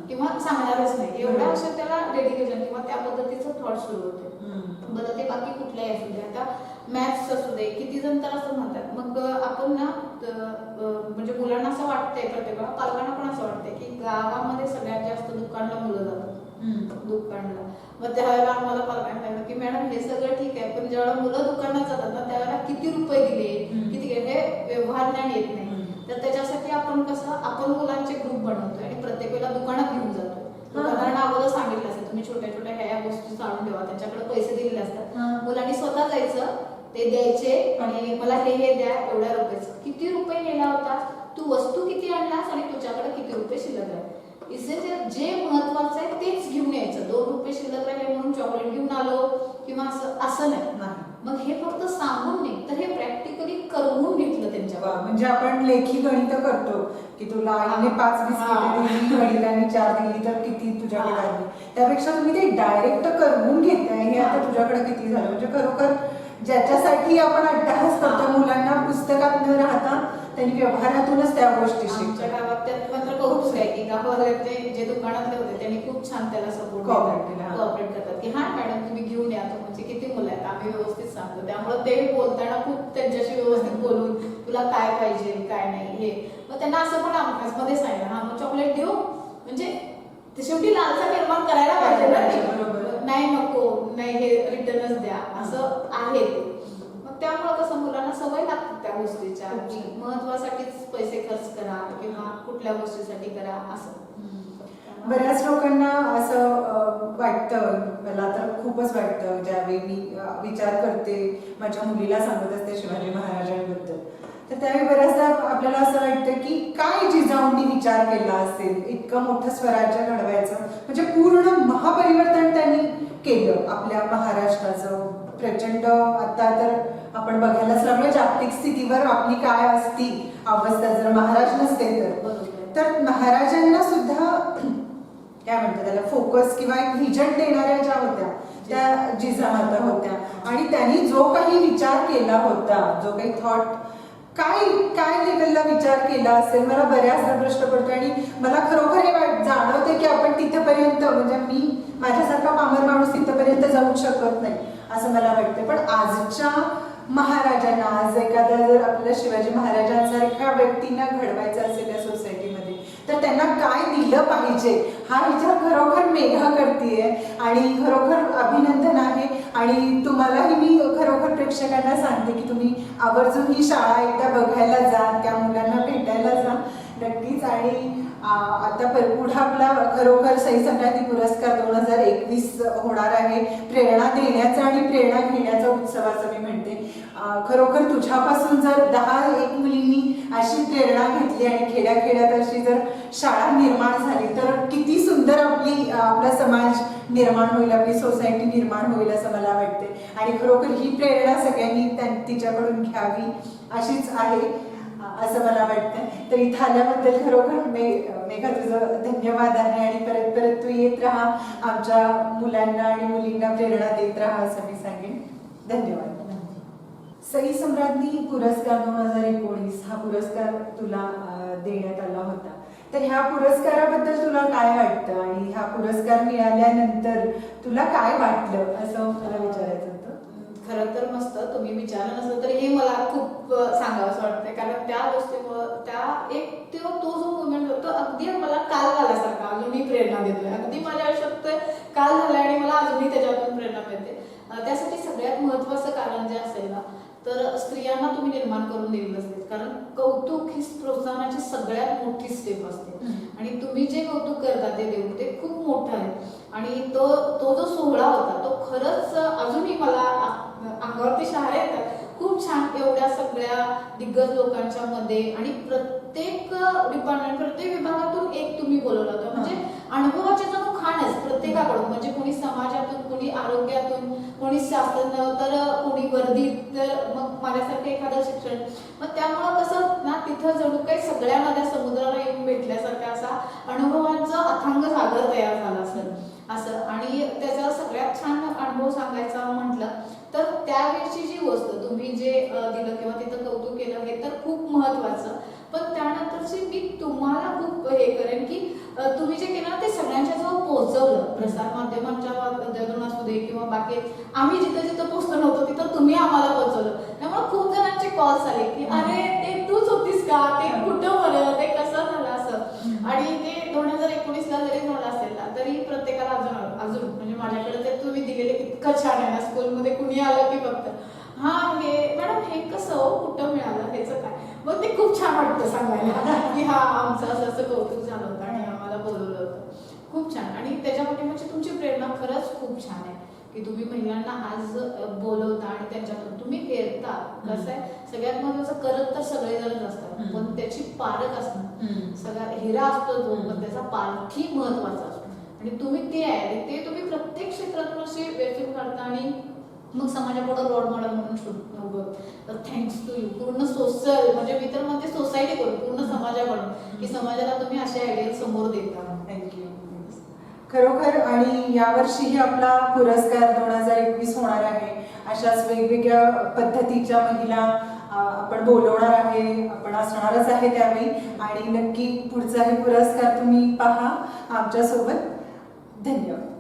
किंवा सांगणारच नाही. एवढ्या अशा त्याला डेडिकेशन किंवा त्या पद्धतीचं थॉट सुरू होते. बरं ते बाकी कुठल्याही असू दे, आता मॅथ्स असू दे, किती जण तर असं म्हणतात. मग आपण ना म्हणजे मुलांना असं वाटतंय प्रत्येकाला, पालकांना पण असं वाटतंय की गावामध्ये सगळ्यात जास्त दुकानला मुलं जातात दुकानला. मग त्यावेळेला आम्हाला पालकांना सांगितलं की मॅडम हे सगळं ठीक आहे पण जेव्हा मुलं दुकानात जातात ना त्यावेळेला किती रुपये दिले किती हे व्यवहार ज्ञान येत नाही. तर त्याच्यासाठी आपण कसं आपण मुलांचे ग्रुप बनवतोय आणि प्रत्येक वेळेला दुकानात घेऊन जातो. दुकानदारांना अगोदर सांगितलं असतं तुम्ही छोट्या छोट्या ह्या गोष्टी जाणून ठेवा, त्यांच्याकडे पैसे दिलेले असतात, मुलांनी स्वतः जायचं ते द्यायचे आणि मला हे द्या एवढ्या रुपयाचं. किती रुपये नेला होता, तू वस्तू किती आणलास आणि तुझ्याकडे किती रुपये शिल्लक आहे. इसे जे महत्वाचं आहे तेच घेऊन यायचं. 2 रुपये शिल्लक राहिले म्हणून चॉकलेट घेऊन आलो किंवा असं नाही. मग हे फक्त सांगून नाही तर हे प्रॅक्टिकली करवून घेतलं त्यांच्या. म्हणजे आपण लेखी गणित करतो की तुला आईने 5 बिस्किटे दिली, वडिलांनी 4 दिली तर किती तुझ्याकडे आली, त्यापेक्षा तुम्ही ते डायरेक्ट करवून घेताय हे आता तुझ्याकडे किती झालं. म्हणजे खरोखर ज्याच्यासाठी आपण अट्टहास करतो मुलांना पुस्तकात न राहता त्यांनी व्यवहारातूनच त्या गोष्टी आमच्या शिकतात. गावात त्यात मात्र कौतुक आहे की गावातले जे दुकानातले होते त्यांनी खूप छान त्याला सपोर्ट कॉपरेट करतात की हा मॅडम तुम्ही घेऊन या, तो म्हणजे किती मुलं आहेत आम्ही व्यवस्थित सांगतो. त्यामुळे ते बोलताना खूप त्यांच्याशी व्यवस्थित बोलून तुला काय पाहिजे काय नाही हे. मग त्यांना असं पण मध्ये सांगितलं हा मग चॉकलेट देऊ, म्हणजे ते शेवटी लालसा निर्माण करायला पाहिजे ना, नाही नको नाही हे रिटर्नच द्या असं आहे ते. मग त्यामुळे कसं मुलांना सवय लागते त्या गोष्टीच्या की महत्वासाठीच पैसे खर्च करा किंवा कुठल्या गोष्टीसाठी करा असं. बऱ्याच लोकांना असं वाटतं, मला तर खूपच वाटतं ज्यावेळी मी विचार करते माझ्या मुलीला सांगत असते शिवाजी महाराजांबद्दल, तर त्यावेळी बऱ्याचदा आपल्याला असं वाटतं की काय जिजाऊंनी विचार केला असेल इतकं मोठं स्वराज्य घडवायचं. म्हणजे पूर्ण महापरिवर्तन त्यांनी केलं आपल्या महाराष्ट्राचं. प्रचंड आता तर आपण बघायलाच लागलो जागतिक स्थितीवर आपली काय असती अवस्था जर महाराज नसते तर महाराजांना सुद्धा काय म्हणतात त्याला फोकस किंवा एक व्हिजन देणाऱ्या ज्या होत्या त्या जिजामाता होत्या. आणि त्यांनी जो काही विचार केला होता, जो काही थॉट काय काय लेवलला विचार केला असेल मला बऱ्याचदा प्रश्न पडतो. आणि मला खरोखर हे जाणवते की आपण तिथपर्यंत म्हणजे मी माझ्यासारखा पामर माणूस तिथपर्यंत जाऊ शकत नाही असं मला वाटतं. पण आजच्या महाराजांना, आज एखाद्या जर आपल्या शिवाजी महाराजांसारख्या व्यक्तींना घडवायचं असेल या सोसायटीमध्ये तर त्यांना काय दिलं पाहिजे हा विचार खरोखर मेघा करतीये आणि खरोखर अभिनंदन आहे. आणि तुम्हालाही मी खरोखर प्रेक्षकांना सांगते की तुम्ही आवर्जून ही शाळा एकदा बघायला जा, त्या मुलांना भेटायला जा नक्कीच. आणि आता पुढे आपला खरोखर सई सम्राज्ञी पुरस्कार 2021 होणार आहे. प्रेरणा देण्याचा आणि प्रेरणा घेण्याचा उत्सवाचं मी म्हणते. खरोखर तुझ्यापासून जर 10-1 मुलींनी अशी प्रेरणा घेतली आणि खेड्याखेड्यात अशी जर शाळा निर्माण झाली तर किती सुंदर आपला समाज निर्माण होईल, आपली सोसायटी निर्माण होईल असं मला वाटते. आणि खरोखर ही प्रेरणा सगळ्यांनी तिच्याकडून घ्यावी अशीच आहे असं मला वाटतं. तर इथं आल्याबद्दल खरोखर मेघा तुझं धन्यवाद आहे. आणि परत परत तू येत राहा, आमच्या मुलांना आणि मुलींना प्रेरणा देत राहा असं मी सांगेन. धन्यवाद. सई सम्राज्ञी पुरस्कार 2019 हा पुरस्कार तुला देण्यात आला होता. तर ह्या पुरस्काराबद्दल तुला काय वाटतं आणि हा पुरस्कार मिळाल्यानंतर तुला काय वाटलं असं मला विचारायचं होतं. खरं तर मस्त तुम्ही विचारलं नसलं तरी हे मला खूप सांगावंसं वाटतंय कारण त्या गोष्टीमुळं तो जो मुवमेंट होतो अगदी मला काल झाल्यासारखा अजूनही प्रेरणा देतोय. अगदी माझ्या आयुष्यात काल झालाय आणि मला अजूनही त्याच्यातून प्रेरणा मिळते. त्यासाठी सगळ्यात महत्वाचं कारण जे असेल ना तर स्त्रियांना तुम्ही निर्माण करून दिलेलं असते. कारण कौतुक ही प्रोत्साहनाची सगळ्यात मोठी स्टेप असते आणि तुम्ही जे कौतुक करता ते देऊन ते खूप मोठं आहे. आणि तो जो सोहळा होता तो खरंच अजूनही मला अंगावरती शहारे येतात. खूप छान एवढ्या सगळ्या दिग्गज लोकांच्या मध्ये आणि प्रत्येक डिपार्टमेंट प्रत्येक विभागातून एक तुम्ही बोलवलं होतं. म्हणजे अनुभवाचे जणू खाणच प्रत्येकाकडून, म्हणजे कोणी समाजातून, कोणी आरोग्यातून, कोणी शास्त्रज्ञ, तर कोणी वर्धित, तर मग माझ्यासारखं एखादं शिक्षण. मग त्यामुळं कसं ना तिथं जणू काही सगळ्या नद्या समुद्राला येऊन भेटल्यासारखा असा अनुभवांचा अथांग सागर तयार झाला असेल असं. आणि त्याचा सगळ्यात छान अनुभव सांगायचा म्हटलं तर त्यावेळची जी गोष्ट तुम्ही जे दिलं किंवा तिथं कौतुक केलं हे तर खूप महत्वाचं. पण त्यानंतरची मी तुम्हाला खूप हे करेन की तुम्ही जे केलं ते सगळ्यांच्या जवळ पोहोचवलं. प्रसार माध्यमांच्या माध्यमातून असू दे किंवा बाकी आम्ही जिथं जिथं पोहोचलो नव्हतो तिथं तुम्ही आम्हाला पोहोचवलं. त्यामुळे खूप जणांचे कॉल्स आले की अरे ते तूच होतीस का, ते कुठं बरं, ते कसं झालं असं. आणि ते 2019ला जरी झालं असेल ना तरी प्रत्येकाला अजून म्हणजे माझ्याकडे ते तुम्ही दिलेले इतकं छान आहे ना. स्कूलमध्ये कुणी आलं की फक्त हा हे मॅडम हे कसं हो, कुठं मिळालं, ह्याचं काय. मग ते खूप छान वाटतं सांगायला की हा आमचं असं कौतुक झालं होतं आणि आम्हाला बोलवलं होतं. खूप छान. आणि त्याच्यामध्ये म्हणजे तुमची प्रेरणा खरंच खूप छान आहे की तुम्ही महिलांना आज बोलवता आणि त्यांच्यातून तुम्ही हेरता. कसं आहे सगळ्यात महत्वाचं करत तर सगळेजणच असतात पण त्याची पारख असणं, सगळा हिरा असतो जो पण त्याचा पारखी महत्वाचा असतो आणि तुम्ही ते आहे आणि ते तुम्ही प्रत्येक क्षेत्रातून असे व्यक्त करता आणि मग समाजापुढे रोल मॉडेल म्हणून उभं. तर थँक्स टू यू पूर्ण सोशल, म्हणजे मी तर म्हणते सोसायटी करून, पूर्ण समाजाकडून, की समाजाला तुम्ही असे आयडियल समोर देता. थँक्यू. खरोखर. आणि यावर्षीही आपला पुरस्कार 2021 होणार आहे. अशाच वेगवेगळ्या पद्धतीच्या महिला आपण बोलवणार आहे, आपण असणारच आहे त्यावेळी. आणि नक्की पुढचा हे पुरस्कार तुम्ही पहा आमच्यासोबत. धन्यवाद.